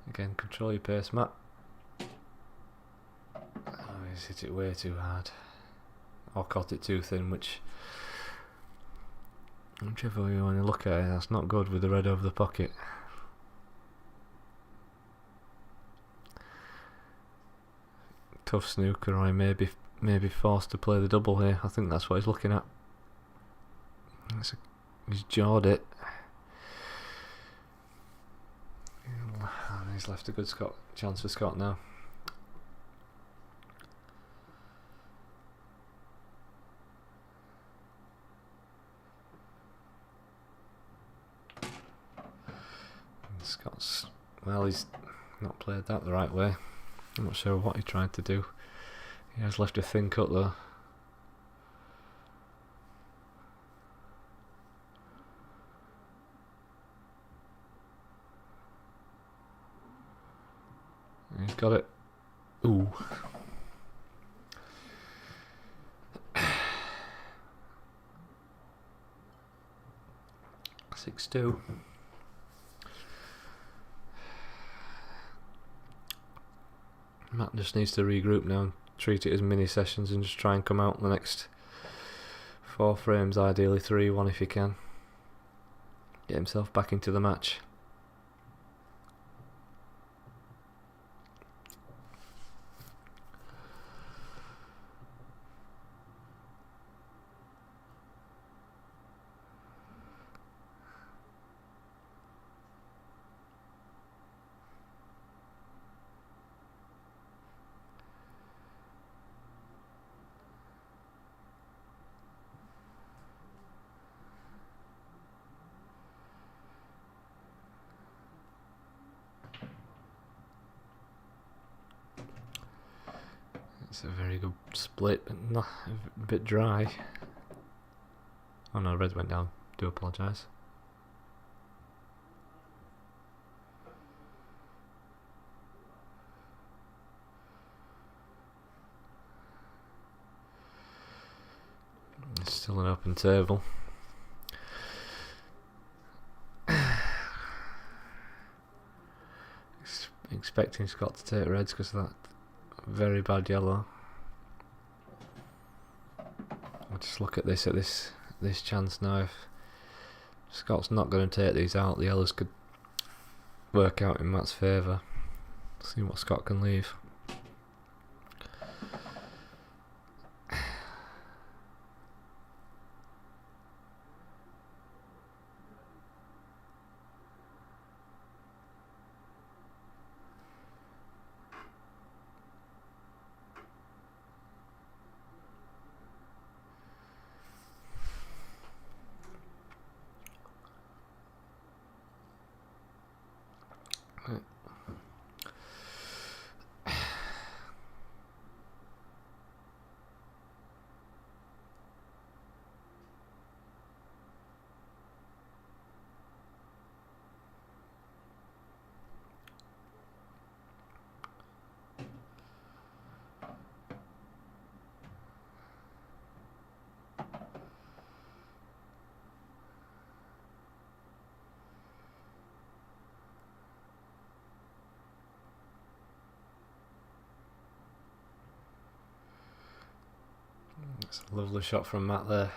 Again, control your pace, Matt. Oh, he's hit it way too hard. Or caught it too thin, whichever way you want to look at it, that's not good with the red over the pocket. Tough snooker, or he may be forced to play the double here. I think that's what he's looking at. He's jawed it. And he's left a good chance for Scott now. And Scott's, well, he's not played that the right way. I'm not sure what he tried to do. He has left a thin cut though. He's got it. Ooh. Six two. Matt just needs to regroup now and treat it as mini sessions and just try and come out in the next 4 frames, ideally 3-1 if he can. Get himself back into the match. It's a very good split, but not a bit dry. Oh no, red went down. Do apologise. It's still an open table. Expecting Scott to take reds because of that very bad yellow. Just look at this chance now. If Scott's not going to take these out, the yellows could work out in Matt's favour. See what Scott can leave. It's a lovely shot from Matt there.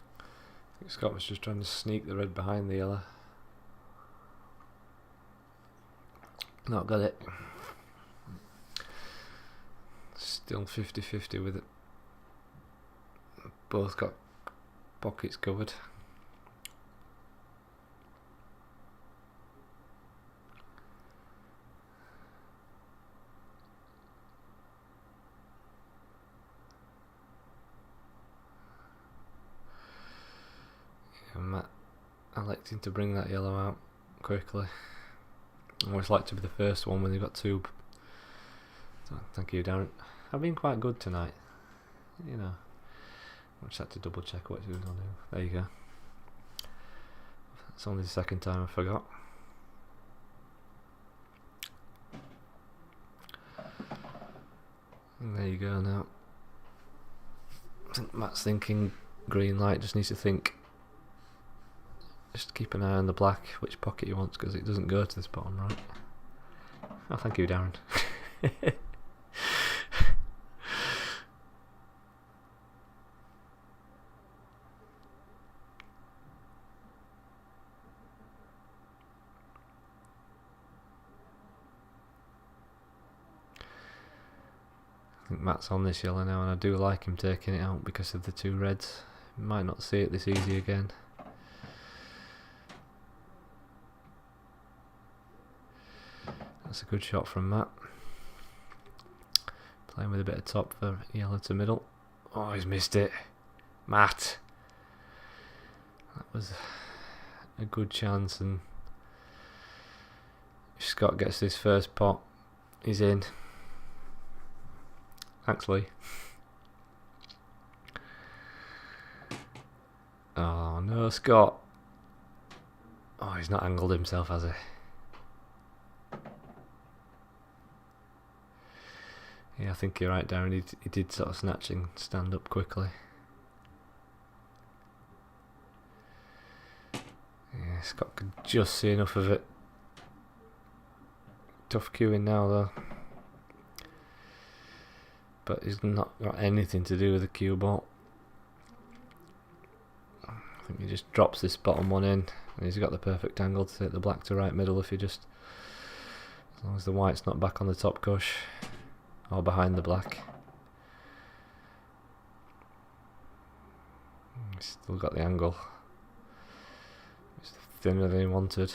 I think Scott was just trying to sneak the red behind the yellow. Not got it. Still 50-50 with it. Both got pockets covered. And Matt electing to bring that yellow out quickly. I always like to be the first one when they've got two. So, thank you, Darren. I've been quite good tonight, you know. I just had to double check what he was going to do. There you go. It's only the second time I forgot. And there you go now. I think Matt's thinking green light, just needs to think. Just keep an eye on the black, which pocket he wants, because it doesn't go to this bottom right. Oh, thank you, Darren. I think Matt's on this yellow now, and I do like him taking it out because of the two reds. Might not see it this easy again. That's a good shot from Matt. Playing with a bit of top for yellow to middle. Oh, he's missed it. Matt. That was a good chance, and if Scott gets this first pot, he's in. Thanks, Lee. Oh no, Scott. Oh, he's not angled himself, has he? Yeah, I think you're right, Darren. He did sort of snatch and stand up quickly. Yeah, Scott could just see enough of it. Tough queuing now, though. But he's not got anything to do with the cue ball. I think he just drops this bottom one in, and he's got the perfect angle to take the black to right middle if he just, as long as the white's not back on the top cush or behind the black. He's still got the angle. It's thinner than he wanted.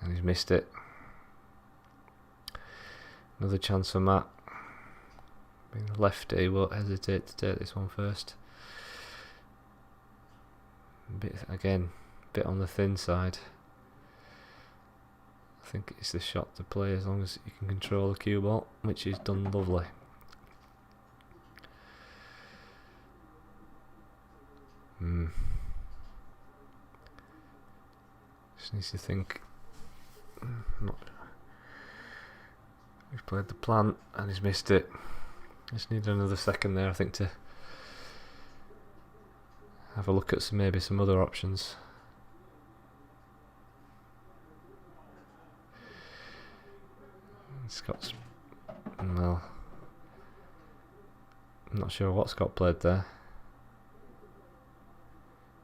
And he's missed it. Another chance for Matt. Being a lefty, he won't hesitate to take this one first. Again, a bit on the thin side. I think it's the shot to play as long as you can control the cue ball, which he's done lovely. Just needs to think He's played the plant and he's missed it. Just need another second there, I think, to have a look at maybe some other options. Scott's... well, I'm not sure what Scott played there.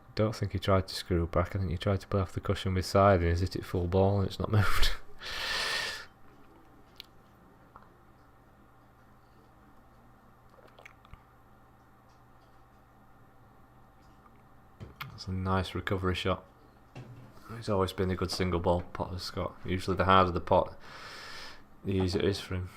I don't think he tried to screw back. I think he tried to play off the cushion with side and he's hit it full ball and it's not moved. That's a nice recovery shot. He's always been a good single ball potter, Scott. Usually the harder the pot, the easier it is for him.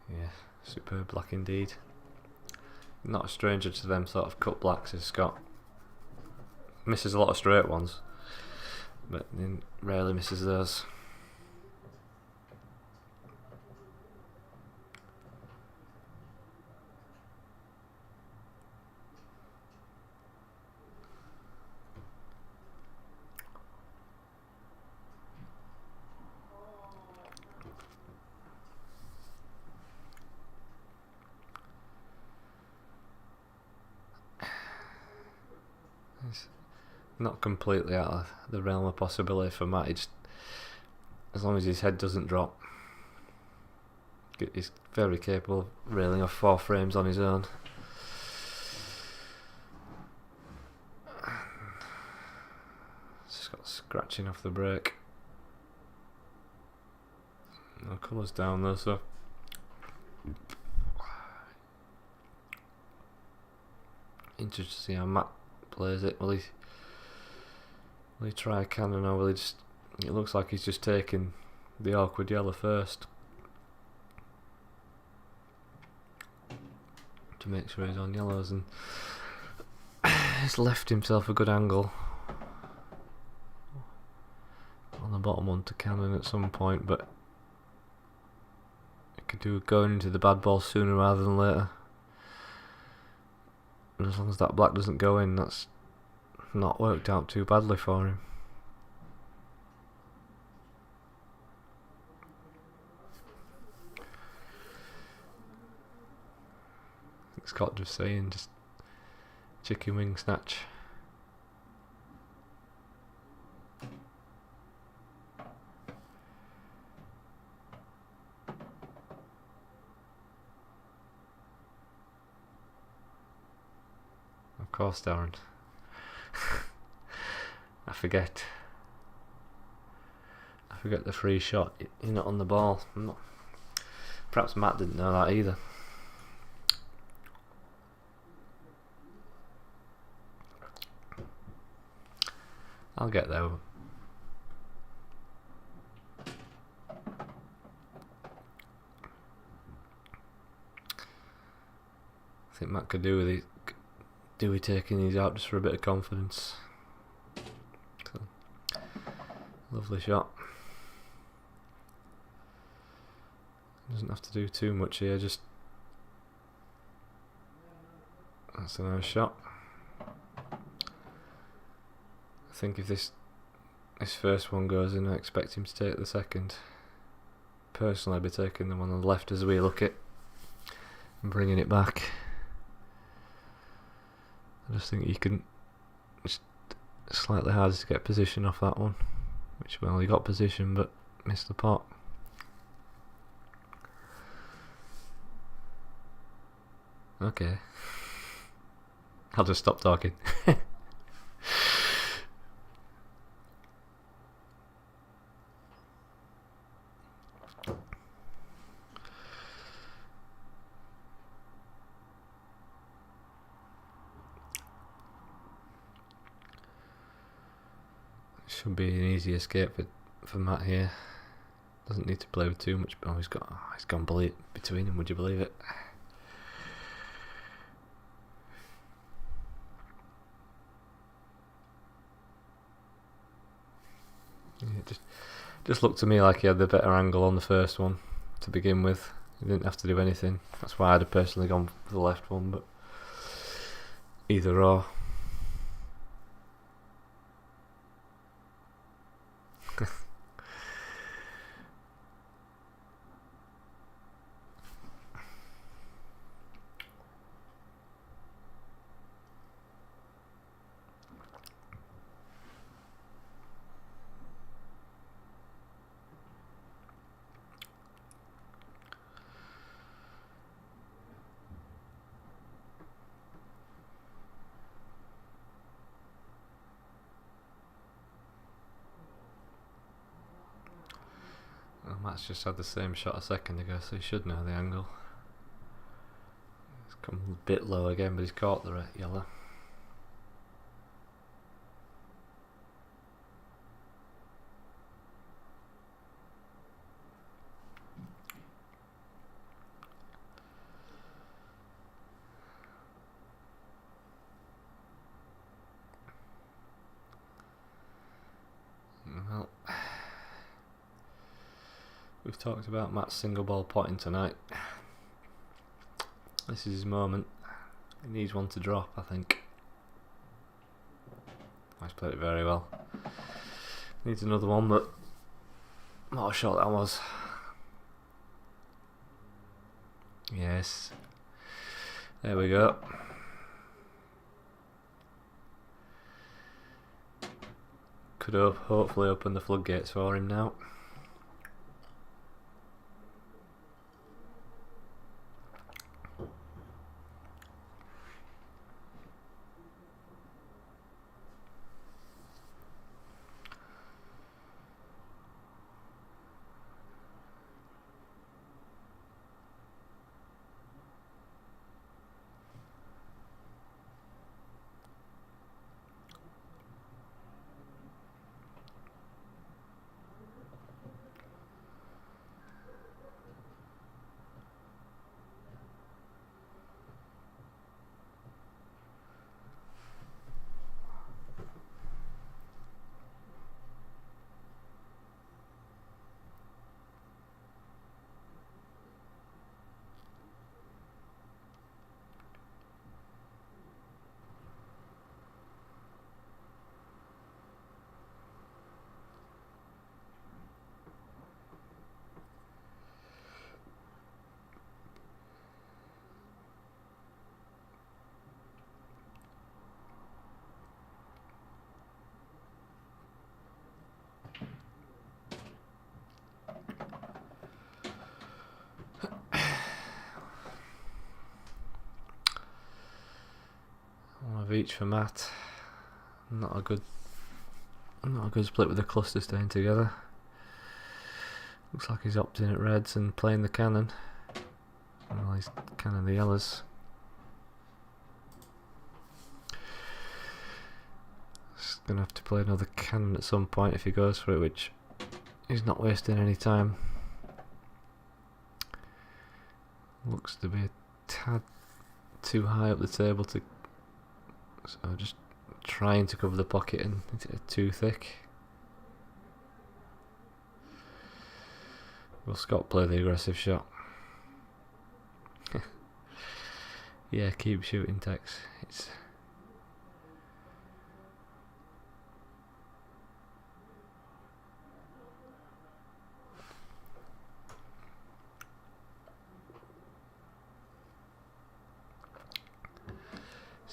Yeah, superb black indeed. Not a stranger to them sort of cut blacks, is Scott. Misses a lot of straight ones, but rarely misses those. It's not completely out of the realm of possibility for Matt. Just, as long as his head doesn't drop, he's very capable of railing off 4 frames on his own. Just got scratching off the break. No colours down though, so interested to see how Matt plays it. Will he try a cannon, or will he just... it looks like he's just taking the awkward yellow first to make sure he's on yellows, and he's left himself a good angle on the bottom one to cannon at some point, but he could do going into the bad ball sooner rather than later. And as long as that black doesn't go in, that's not worked out too badly for him. I think Scott just saying, just chicken wing snatch. Of course, Darren. I forget the free shot. You're not on the ball. Perhaps Matt didn't know that either. I'll get there. I think Matt could do with it. Dewey taking these out just for a bit of confidence. So, lovely shot. Doesn't have to do too much here, just... that's a nice shot. I think if this first one goes in, I expect him to take the second. Personally, I'd be taking the one on the left as we look it and bringing it back. I just think you can just slightly harder to get position off that one, which, well, he got position but missed the pot. Okay, I'll just stop talking. Should be an easy escape for Matt here. Doesn't need to play with too much. Oh, he's gone between them. Would you believe it? Yeah, Just looked to me like he had the better angle on the first one to begin with. He didn't have to do anything. That's why I'd have personally gone for the left one, but either or. Matt's just had the same shot a second ago, so he should know the angle. It's come a bit low again, but he's caught the red yellow. Well, we've talked about Matt's single ball potting tonight. This is his moment. He needs one to drop, I think. He's played it very well. Needs another one, but what a shot that was. Yes. There we go. Could hopefully open the floodgates for him now. One of each for Matt. Not a good split with the cluster staying together. Looks like he's opting at reds and playing the cannon. Well, he's cannon the yellows. He's gonna have to play another cannon at some point if he goes for it, which he's not wasting any time. Looks to be a tad too high up the table to, so just trying to cover the pocket and it's too thick. Will Scott play the aggressive shot? Yeah, keep shooting, Tex. It's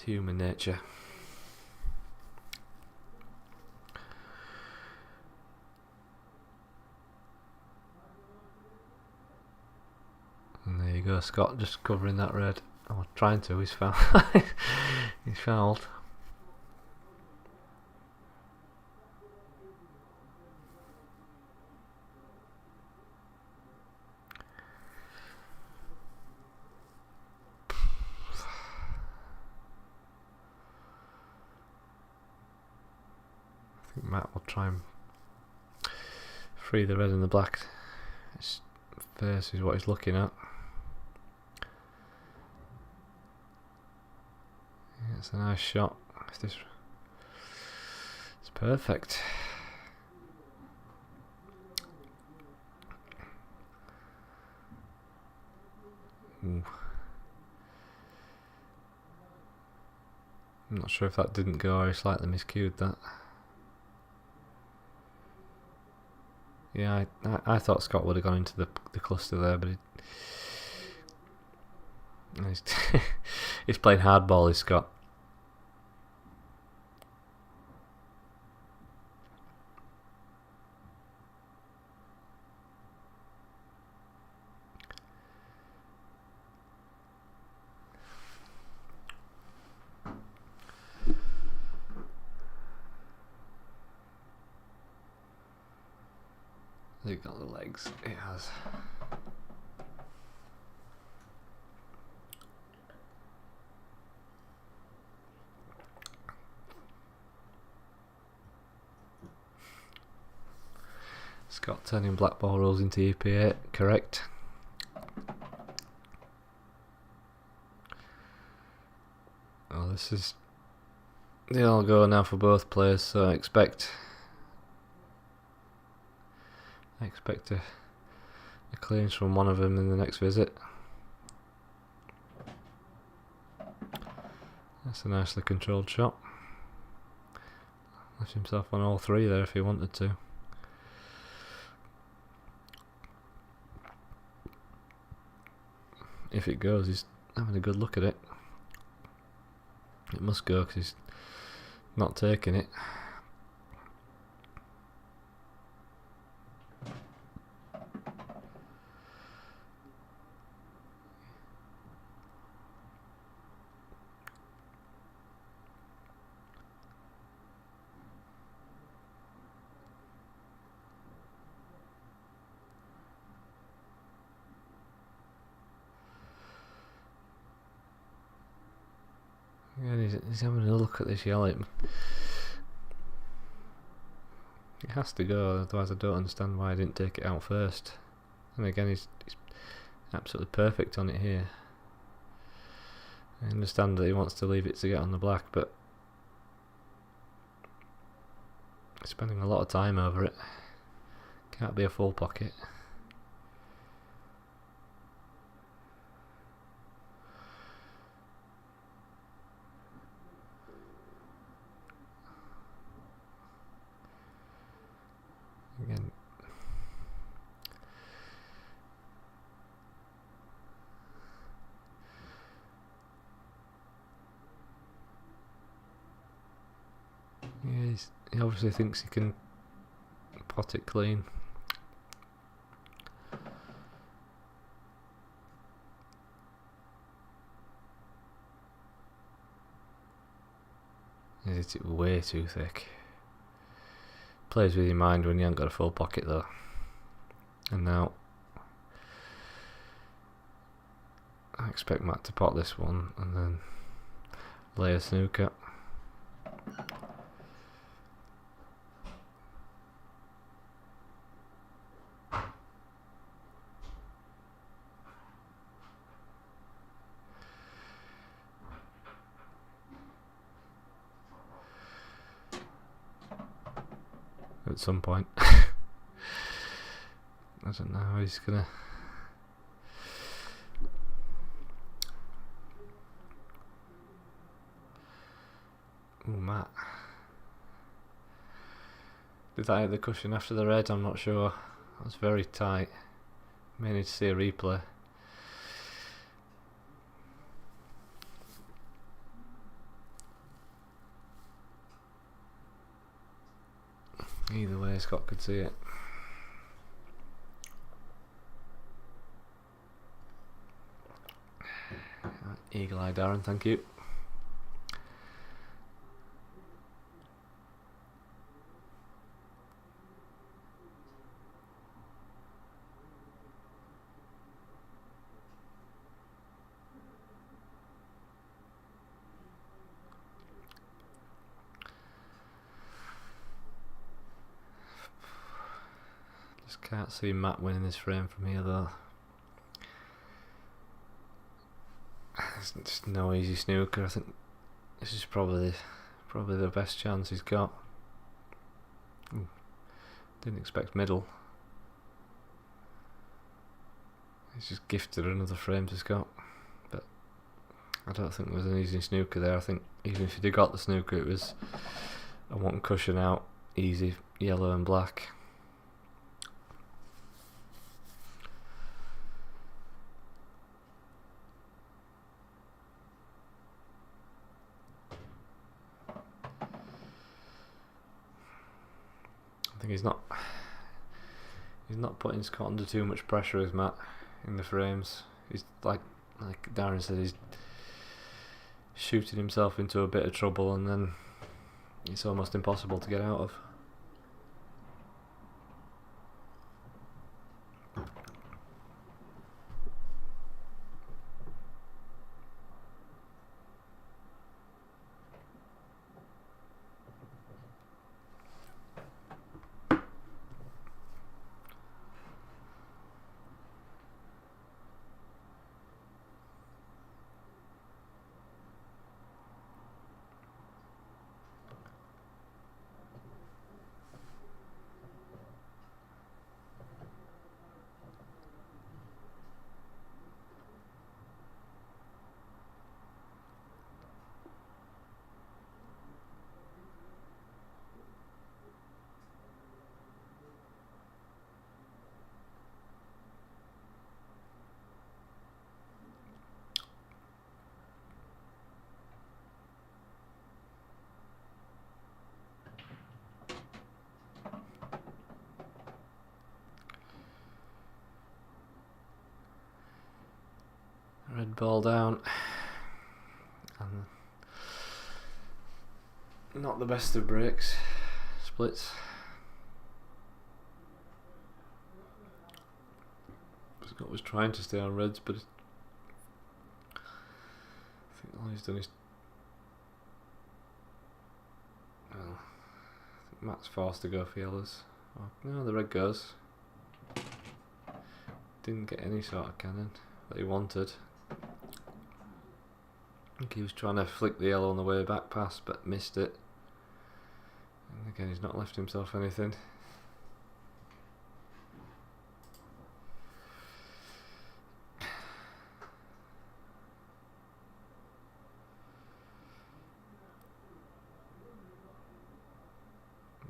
human nature. And there you go, Scott just covering that red. Oh, trying to, he's fouled. He's fouled. I think Matt will try and free the red and the black. His face is what he's looking at. Yeah, it's a nice shot. It's perfect. Not sure if that didn't go or he slightly miscued that. Yeah, I thought Scott would have gone into the cluster there, but he's playing hardball, is Scott. Has it got the legs? It has. Scott turning Blackball rules into EPA, correct. Oh, this is the all go now for both players, so I expect a clearance from one of them in the next visit. That's a nicely controlled shot. Left himself on all three there if he wanted to. If it goes, he's having a good look at it. It must go because he's not taking it. Yeah, he's having a look at this yellow. It has to go, otherwise I don't understand why I didn't take it out first. And again, he's absolutely perfect on it here. I understand that he wants to leave it to get on the black, but he's spending a lot of time over it. Can't be a full pocket. Again, yeah, he obviously thinks he can pot it clean. He's hit it way too thick. Plays with your mind when you haven't got a full pocket though. And now I expect Matt to pot this one and then lay a snooker. At some point. I don't know how he's gonna. Ooh, Matt. Did that hit the cushion after the red? I'm not sure. That was very tight. May need to see a replay. Either way, Scott could see it. Eagle eye, Darren, thank you. Can't see Matt winning this frame from here though. There's just no easy snooker. I think this is probably the best chance he's got. Ooh, didn't expect middle. He's just gifted another frame to Scott, but I don't think there was an easy snooker there. I think even if you'd got the snooker, it was a one cushion out, easy yellow and black. I think he's not putting Scott under too much pressure, is Matt, in the frames. He's like Darren said, he's shooting himself into a bit of trouble, and then it's almost impossible to get out of. Red ball down, and not the best of breaks, splits. Scott was trying to stay on reds, but I think all he's done is, well, I think Matt's forced to go for yellows. Oh, no, the red goes. Didn't get any sort of cannon that he wanted. I think he was trying to flick the yellow on the way back pass, but missed it. And again, he's not left himself anything.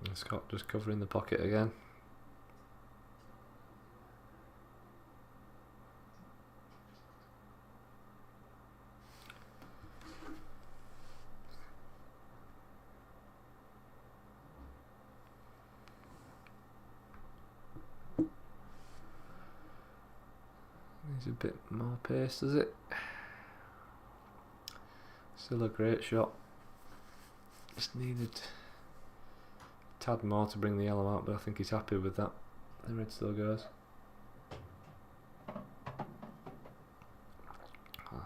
And Scott just covering the pocket again. Needs a bit more pace, does it? Still a great shot. Just needed a tad more to bring the yellow out, but I think he's happy with that. The red still goes.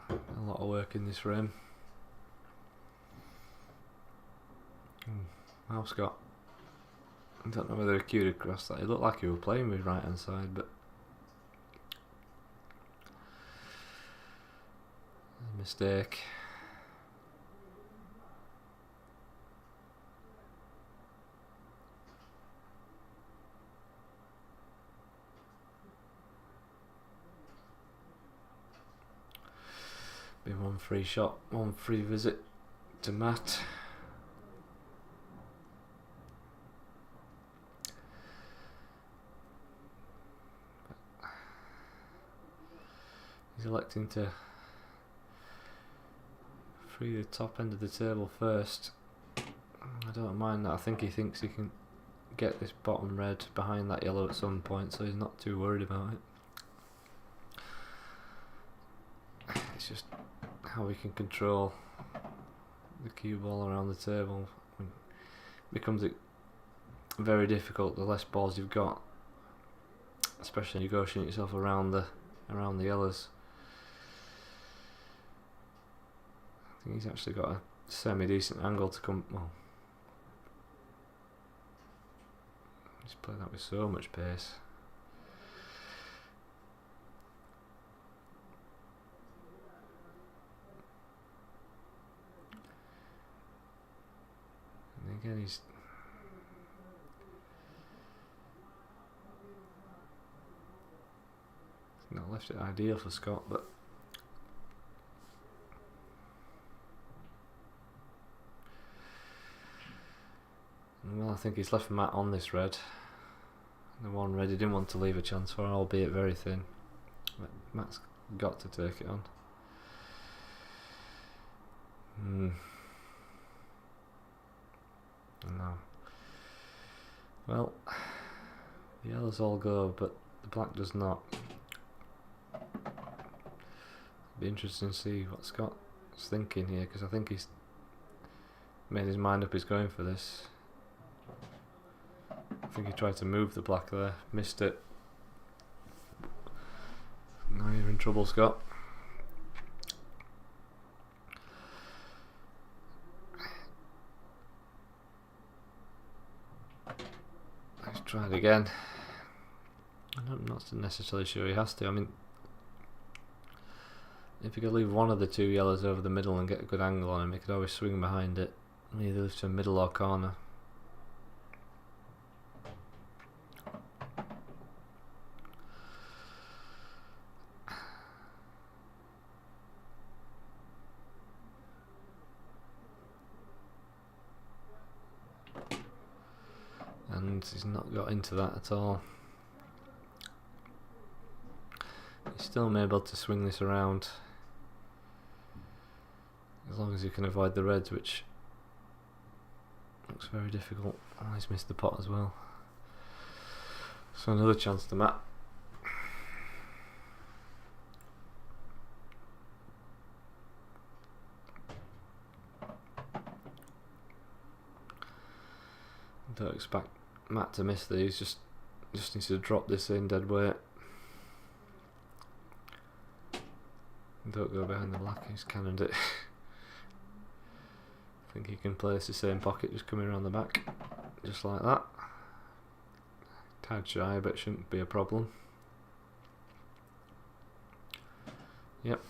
A lot of work in this frame. Wow, Scott. I don't know whether he cued across that. It looked like he was playing with right hand side, but mistake. Been one free shot, one free visit to Matt. He's electing to free the top end of the table first. I don't mind that. I think he thinks he can get this bottom red behind that yellow at some point, so he's not too worried about it. It's just how we can control the cue ball around the table. It becomes very difficult the less balls you've got, especially negotiating yourself around the yellows. I think he's actually got a semi-decent angle to come. Well, he's playing that with so much pace. And again, he's not left it ideal for Scott, but Well, I think he's left Matt on this red. The one red he didn't want to leave a chance for, albeit very thin. But Matt's got to take it on. No. Well, the yellows all go, but the black does not. It'll be interesting to see what Scott's thinking here, because I think he's made his mind up he's going for this. I think he tried to move the black there, missed it. Now you're in trouble, Scott. Let's try it again. I'm not necessarily sure he has to. I mean, if he could leave one of the two yellows over the middle and get a good angle on him, he could always swing behind it, either to middle or corner. And he's not got into that at all. He's still able to swing this around, as long as you can avoid the reds, which looks very difficult. Oh, he's missed the pot as well. So another chance to Matt. Don't expect Matt to miss these, just needs to drop this in dead weight. Don't go behind the black, he's cannoned it. I think he can place the same pocket just coming around the back, just like that. Tad shy, but shouldn't be a problem. Yep.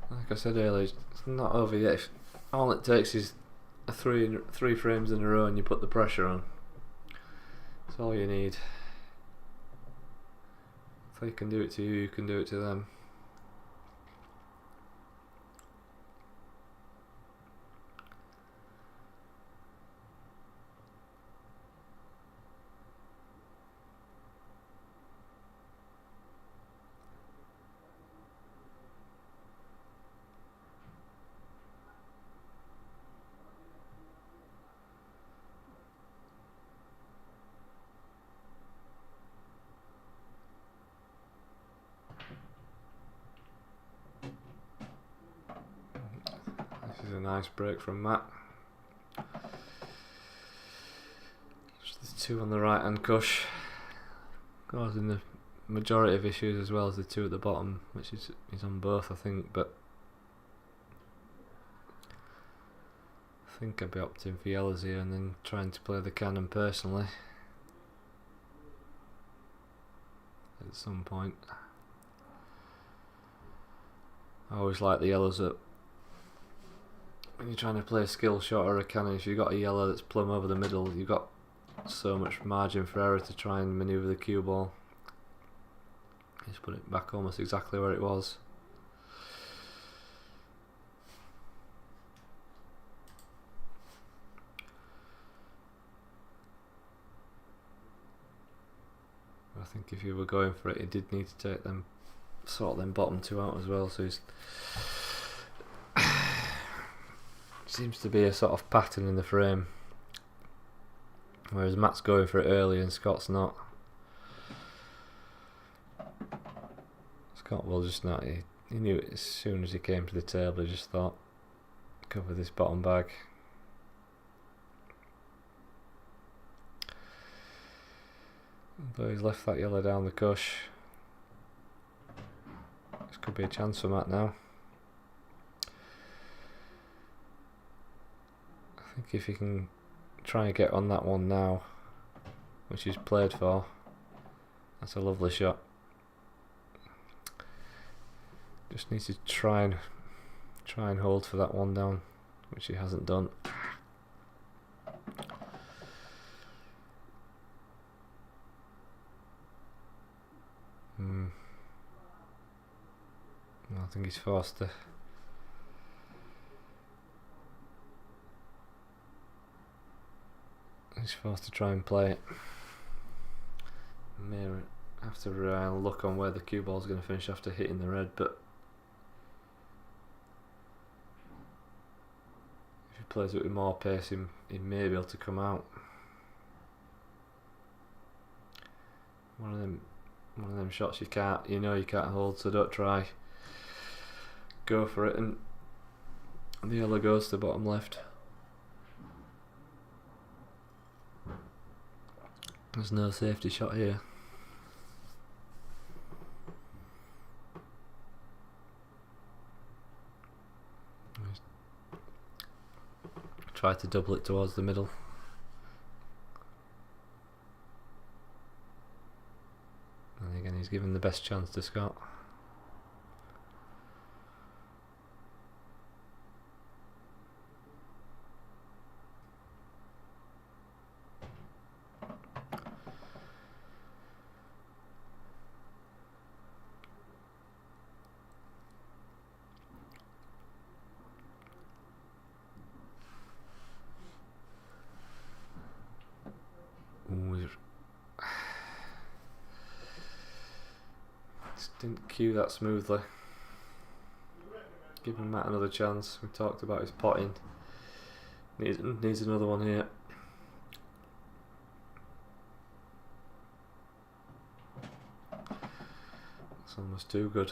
Like I said earlier, it's not over yet. If all it takes is a three frames in a row and you put the pressure on. That's all you need. If they can do it to you, you can do it to them. This is a nice break from Matt. Just the two on the right hand cush, causing the majority of issues, as well as the two at the bottom, which is on both, I think. But I think I'd be opting for yellows here and then trying to play the cannon personally at some point. I always like the yellows up. When you're trying to play a skill shot or a cannon, if you've got a yellow that's plumb over the middle, you've got so much margin for error to try and manoeuvre the cue ball. Just put it back almost exactly where it was. I think if you were going for it, you did need to take them, sort them bottom two out as well. So he's seems to be a sort of pattern in the frame, whereas Matt's going for it early and Scott's not. Scott will just not. He knew it as soon as he came to the table. He just thought, cover this bottom bag. Though he's left that yellow down the cush. This could be a chance for Matt now. I think if he can try and get on that one now, which he's played for, that's a lovely shot. Just needs to try and hold for that one down, which he hasn't done. think he's forced to. He's forced to try and play it. May have to look on where the cue ball's going to finish after hitting the red, but if he plays it with more pace, he may be able to come out. One of them shots you can't hold, so don't try. Go for it, and the yellow goes to bottom left. There's no safety shot here. Try to double it towards the middle. And again, he's given the best chance to Scott. Didn't cue that smoothly. Giving Matt another chance. We talked about his potting. Needs another one here. That's almost too good.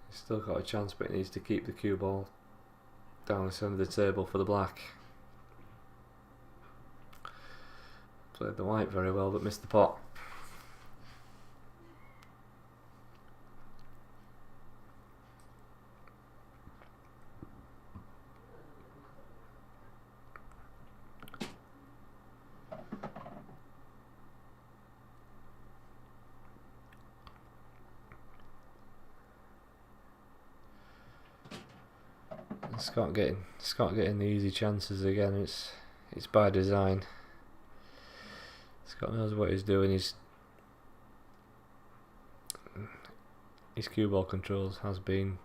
He's still got a chance, but he needs to keep the cue ball down the centre of the table for the black. Played the white very well, but missed the pot. Scott getting the easy chances again. It's by design. Scott knows what he's doing. His cue ball controls has been,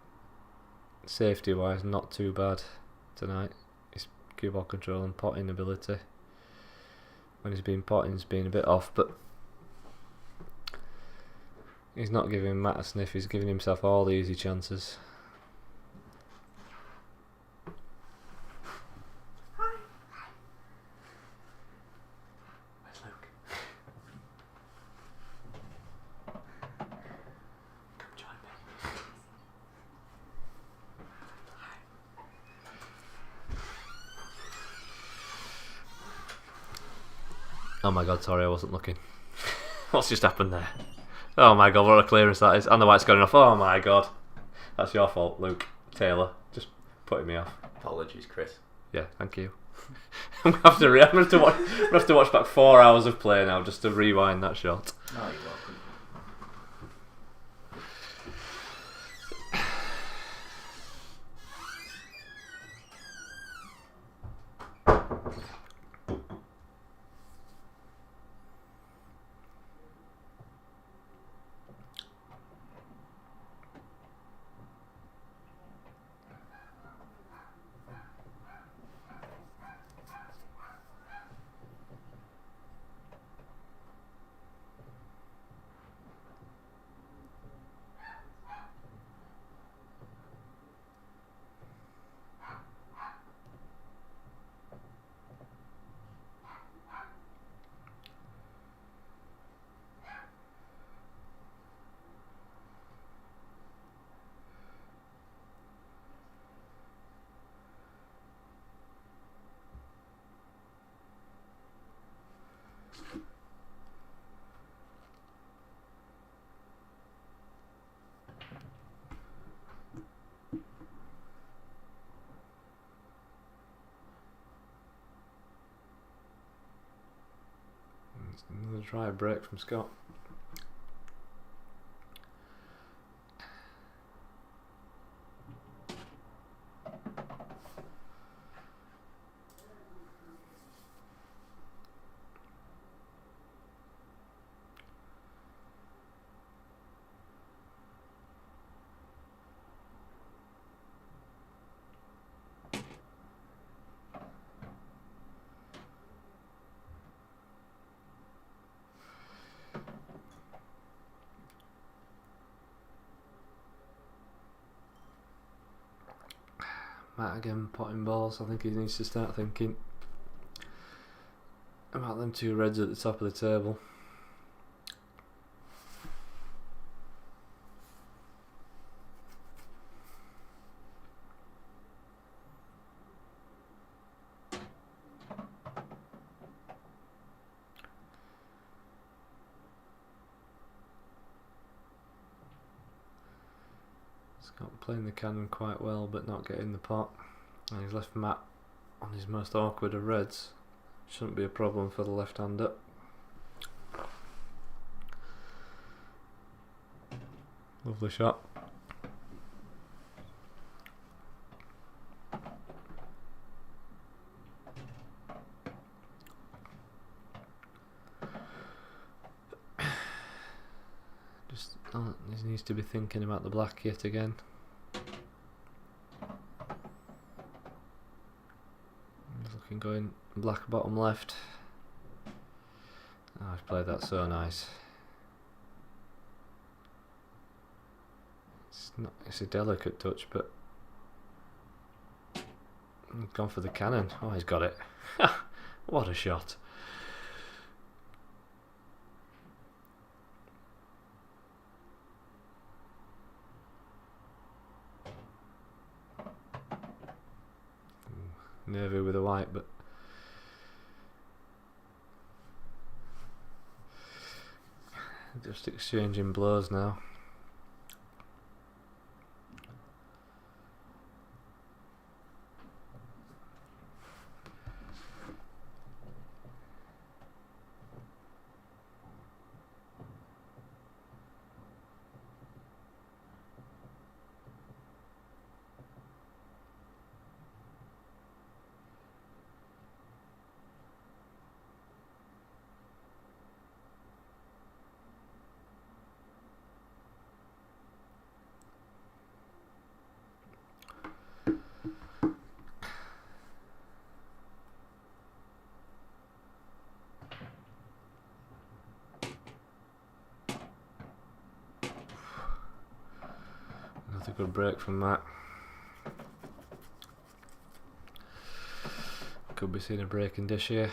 safety wise, not too bad tonight. His cue ball control and potting ability, when he's been potting, has been a bit off, but he's not giving Matt a sniff. He's giving himself all the easy chances. Oh my god, sorry, I wasn't looking. What's just happened there? Oh my god, what a clearance that is. And the white's going off. Oh my god. That's your fault, Luke. Taylor. Just putting me off. Apologies, Chris. Yeah, thank you. I'm going to have to watch back 4 hours of play now just to rewind that shot. No, you're welcome. Another try break from Scott. Matt again potting balls. I think he needs to start thinking about them 2 reds at the top of the table. Scott playing the cannon quite well but not getting the pot, and he's left Matt on his most awkward of reds. Shouldn't be a problem for the left-hander. Lovely shot. Just he needs to be thinking about the black yet again. He's looking going black bottom left. Oh, he's played that so nice. It's a delicate touch, but he's gone for the cannon. Oh, he's got it. What a shot. Nervy with a white, but just exchanging blows now. Another good break from Matt. Could be seeing a breaking dish here.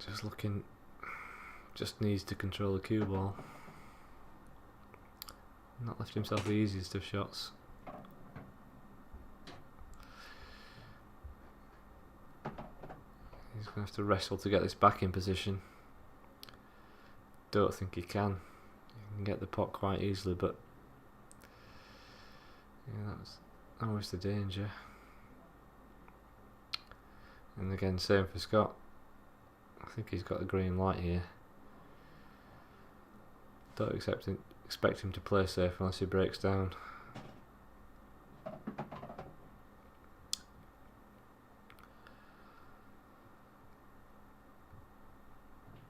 Just looking, just needs to control the cue ball. Not left himself the easiest of shots. He's going to have to wrestle to get this back in position. Don't think he can. He can get the pot quite easily, but yeah, that's always the danger. And again, same for Scott. I think he's got a green light here. Don't expect him to play safe unless he breaks down.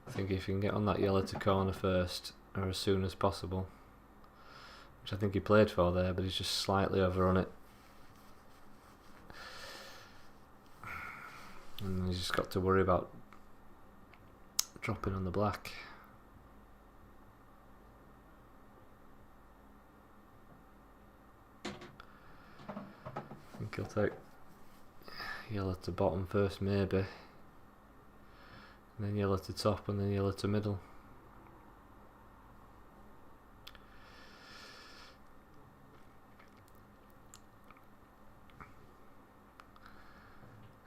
I think if he can get on that yellow to corner first, or as soon as possible, which I think he played for there, but he's just slightly over on it. And he's just got to worry about dropping on the black. I think he'll take yellow to bottom first, maybe, and then yellow to top, and then yellow to middle.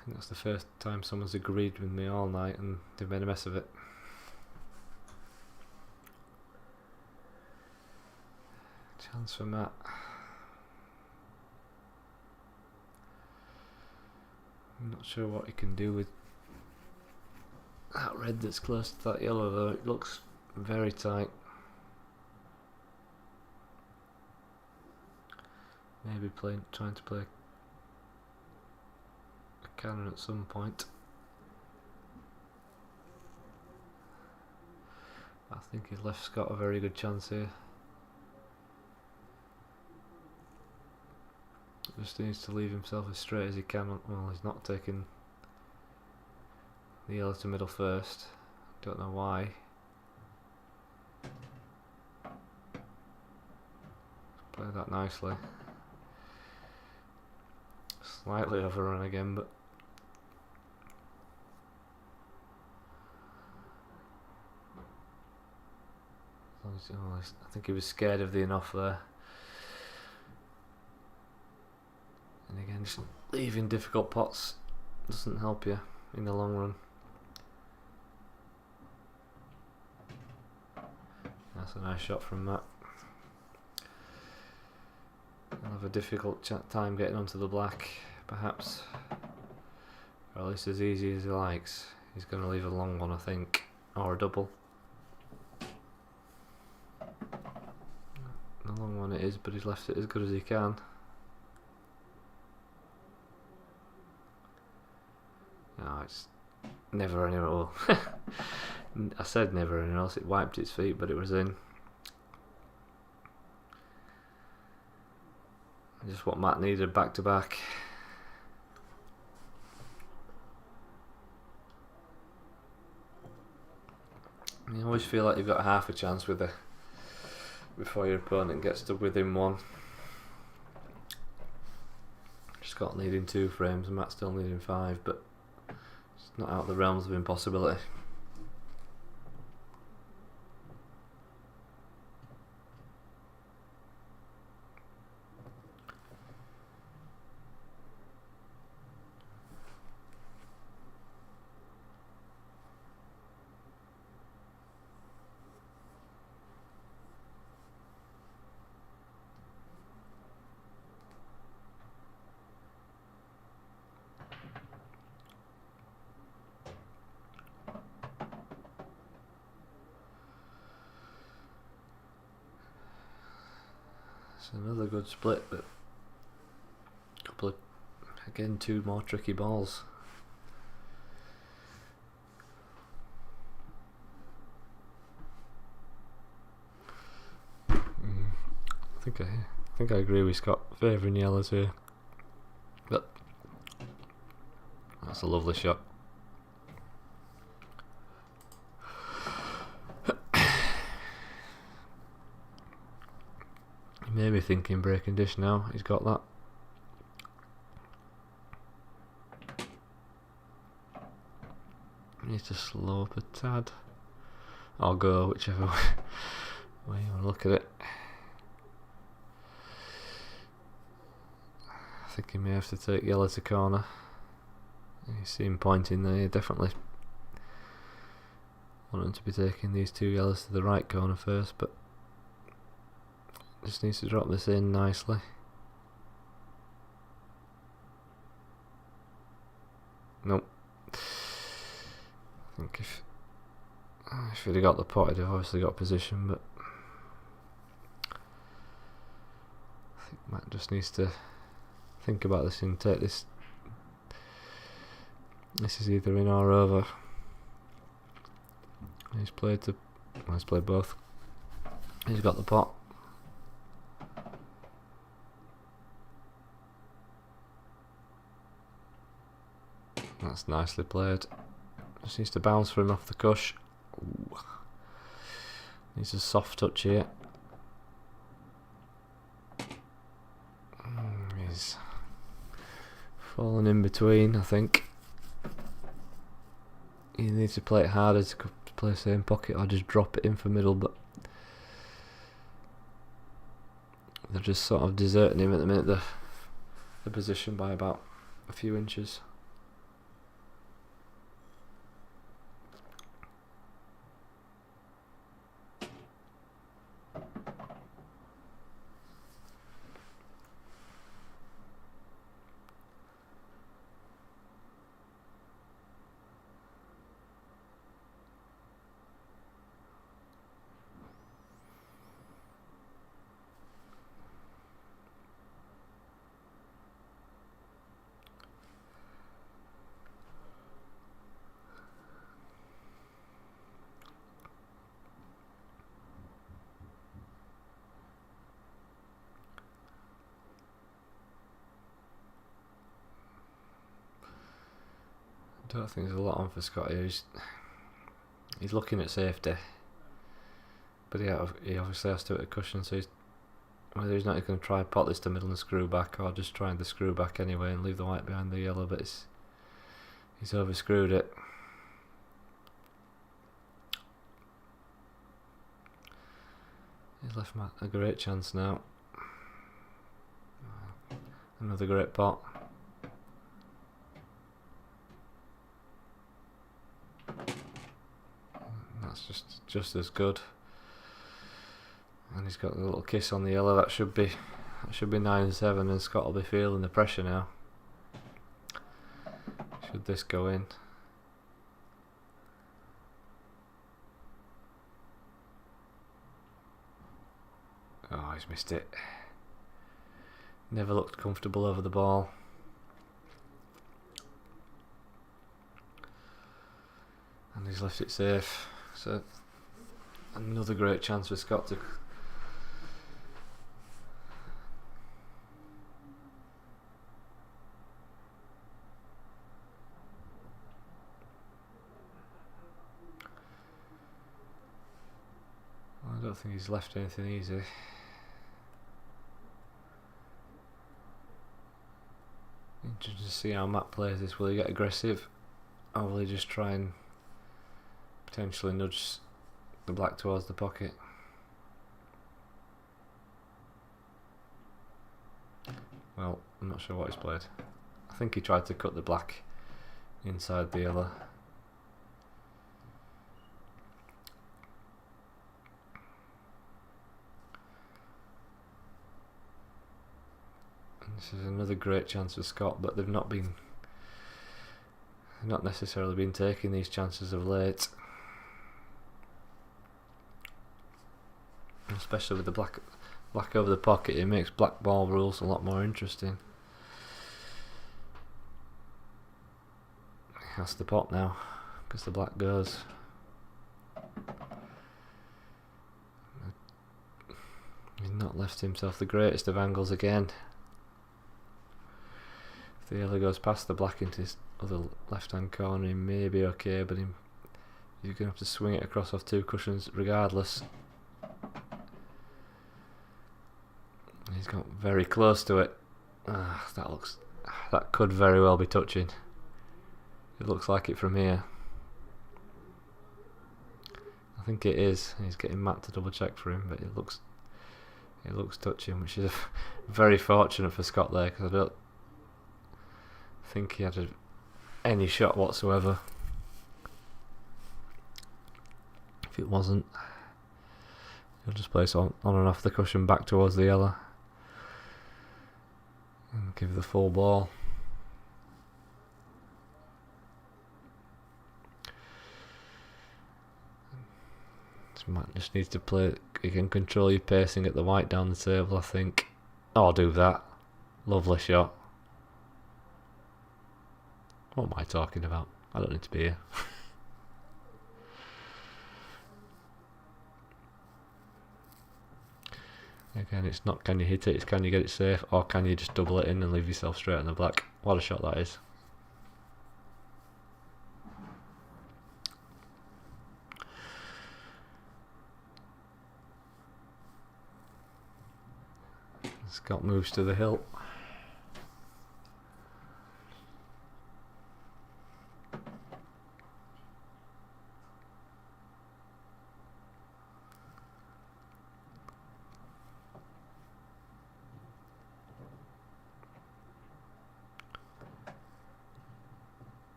I think that's the first time someone's agreed with me all night and they've made a mess of it. Chance for Matt. I'm not sure what he can do with that red that's close to that yellow, though. It looks very tight. Maybe trying to play a cannon at some point. I think he's left Scott a very good chance here. Just needs to leave himself as straight as he can. Well, he's not taking the yellow to middle first. Don't know why. Play that nicely. Slightly overrun again, but I think he was scared of the enough there. And again, just leaving difficult pots doesn't help you in the long run. That's a nice shot from Matt. He'll have a difficult time getting onto the black, perhaps. Or at least as easy as he likes. He's going to leave a long one, I think. Or a double. The long one it is, but he's left it as good as he can. No, it's never anywhere. Well, I said never anywhere else. It wiped its feet, but it was in. Just what Matt needed back to back. You always feel like you've got half a chance with before your opponent gets to within one. Scott needing 2 frames and Matt still needing 5, but it's not out of the realms of impossibility. Another good split, but again 2 more tricky balls. I think I agree with Scott favouring yellows here, but that's a lovely shot. Maybe thinking breaking dish now. He's got that. Needs to slow up a tad. I'll go whichever way you want to look at it. I think he may have to take yellow to corner. You see him pointing there. Definitely want him to be taking these 2 yellows to the right corner first, but just needs to drop this in nicely. Nope. I think if he'd have got the pot, he'd have obviously got position, but I think Matt just needs to think about this and take this. This is either in or over. He's played both. He's got the pot. That's nicely played. Just needs to bounce for him off the cush. Ooh. Needs a soft touch here. He's fallen in between, I think. He needs to play it harder to play same pocket or just drop it in for middle, but they're just sort of deserting him at the minute, the position by about a few inches. don't think there's a lot on for Scott here. He's looking at safety, but he obviously has to hit a cushion, so whether he's not going to try pot this to middle and screw back, or just trying to screw back anyway and leave the white behind the yellow, but he's overscrewed it. He's left Matt a great chance now. Another great pot. That's just as good. And he's got a little kiss on the yellow. That should be 9-7, and Scott will be feeling the pressure now. Should this go in? Oh, he's missed it. Never looked comfortable over the ball. And he's left it safe. So another great chance for Scott to I don't think he's left anything easy. Interesting to see how Matt plays this. Will he get aggressive, or will he just try and potentially nudge the black towards the pocket? Well, I'm not sure what he's played. I think he tried to cut the black inside the yellow. This is another great chance for Scott, but they've not necessarily been taking these chances of late, especially with the black over the pocket. It makes blackball rules a lot more interesting. That's the pot now, because the black goes. He's not left himself the greatest of angles again. If the yellow goes past the black into his other left-hand corner, he may be okay, but he's going to have to swing it across off two cushions regardless. He's got very close to it. That could very well be touching. It looks like it from here. I think it is. He's getting Matt to double check for him, but it looks touching, which is very fortunate for Scott there, because I don't think he had any shot whatsoever if it wasn't. He'll just place on and off the cushion back towards the yellow and give the full ball. Matt just needs to play. You can control your pacing at the white down the table, I think. Oh, I'll do that. Lovely shot. What am I talking about? I don't need to be here. Again, it's not can you hit it, it's can you get it safe, or can you just double it in and leave yourself straight on the black. What a shot that is. Scott moves to the hill.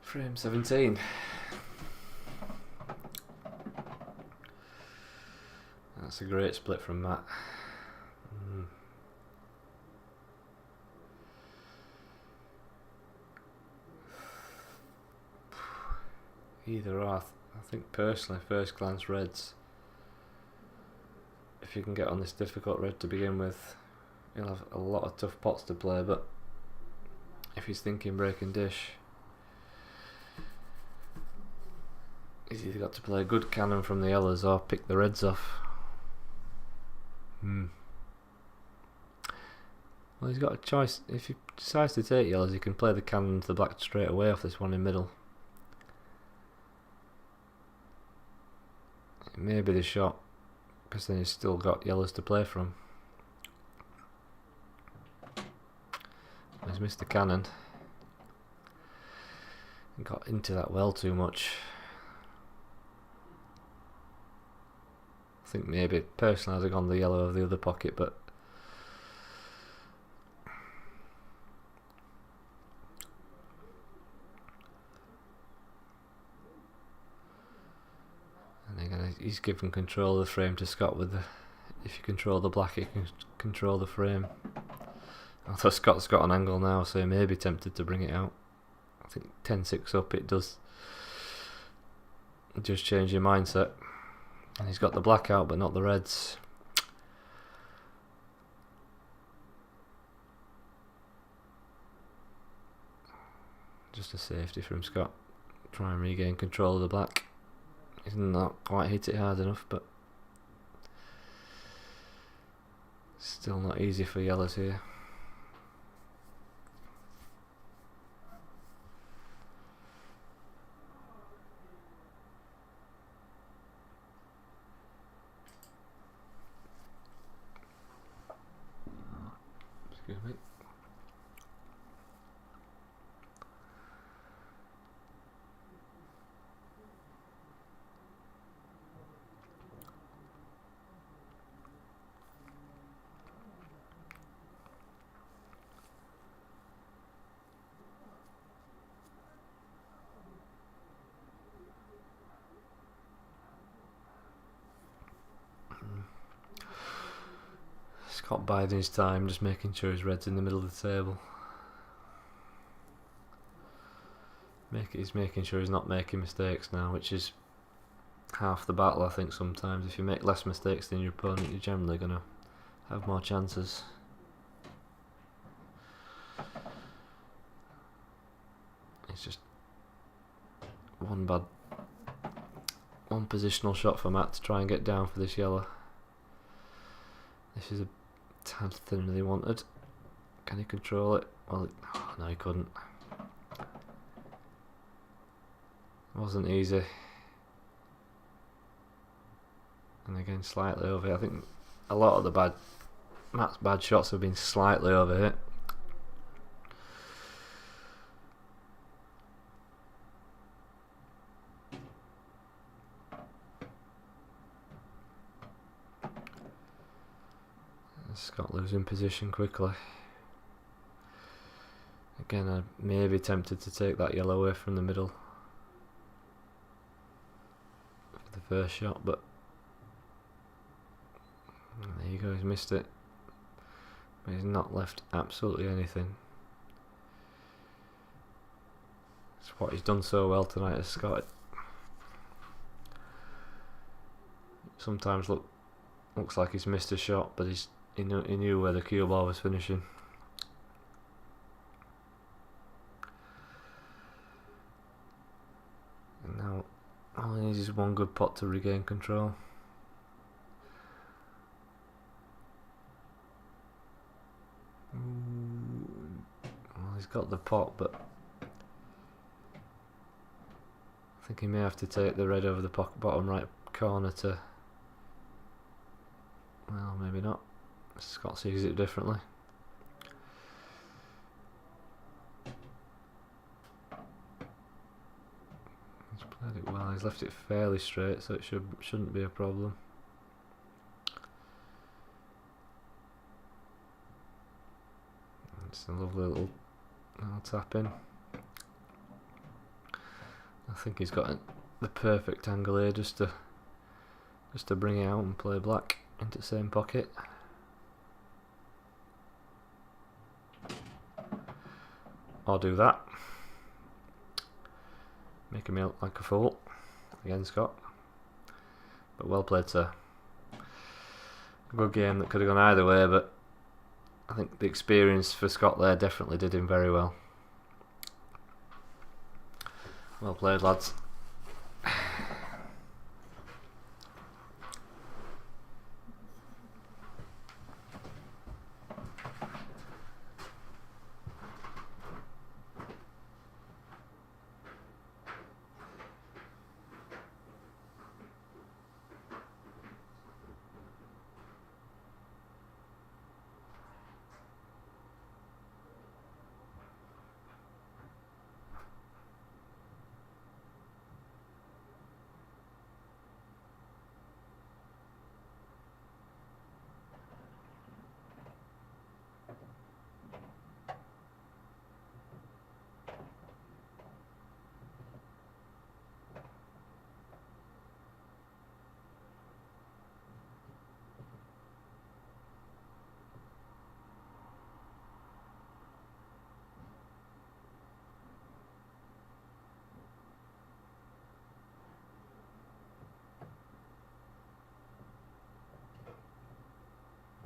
Frame 17. That's a great split from Matt. Either or. I think personally, first glance reds. If you can get on this difficult red to begin with, he'll have a lot of tough pots to play, but if he's thinking breaking dish, he's either got to play a good cannon from the yellows or pick the reds off. Well, he's got a choice. If he decides to take yellows, he can play the cannon to the black straight away off this one in middle. It may be the shot, because then he's still got yellows to play from. He's missed the cannon. He got into that well too much. I think maybe personally I'd have gone the yellow of the other pocket, but and again he's given control of the frame to Scott with the. If you control the black, you can control the frame. Although Scott's got an angle now, so he may be tempted to bring it out. I think 10-6 up, it does just change your mindset. And he's got the black out, but not the reds. Just a safety from Scott. Try and regain control of the black. He's not quite hit it hard enough, but still not easy for yellows here. Excuse me. Scott biding his time, just making sure his red's in the middle of the table. He's making sure he's not making mistakes now, which is half the battle, I think. Sometimes if you make less mistakes than your opponent, you're generally going to have more chances. It's just one positional shot for Matt to try and get down for this yellow. This is a tad thinner than he wanted. Can he control it? Well, no, he couldn't. It wasn't easy. And again, slightly over. I think a lot of the Matt's bad shots have been slightly over hit. Scott losing position quickly. Again, I may be tempted to take that yellow away from the middle for the first shot, but there you go, he's missed it. But he's not left absolutely anything. It's what he's done so well tonight as Scott. Sometimes looks like he's missed a shot, but he knew where the cue ball was finishing. And now all he needs is one good pot to regain control. Well, he's got the pot, but I think he may have to take the red over the bottom right corner to. Well, maybe not. Scott sees it differently. He's played it well. He's left it fairly straight, so it shouldn't be a problem. It's a lovely little tap in. I think he's got the perfect angle here just to bring it out and play black. into the same pocket. Or do that. Making me look like a fool. Again, Scott. But well played, sir. A good game that could have gone either way, but I think the experience for Scott there definitely did him very well. Well played, lads.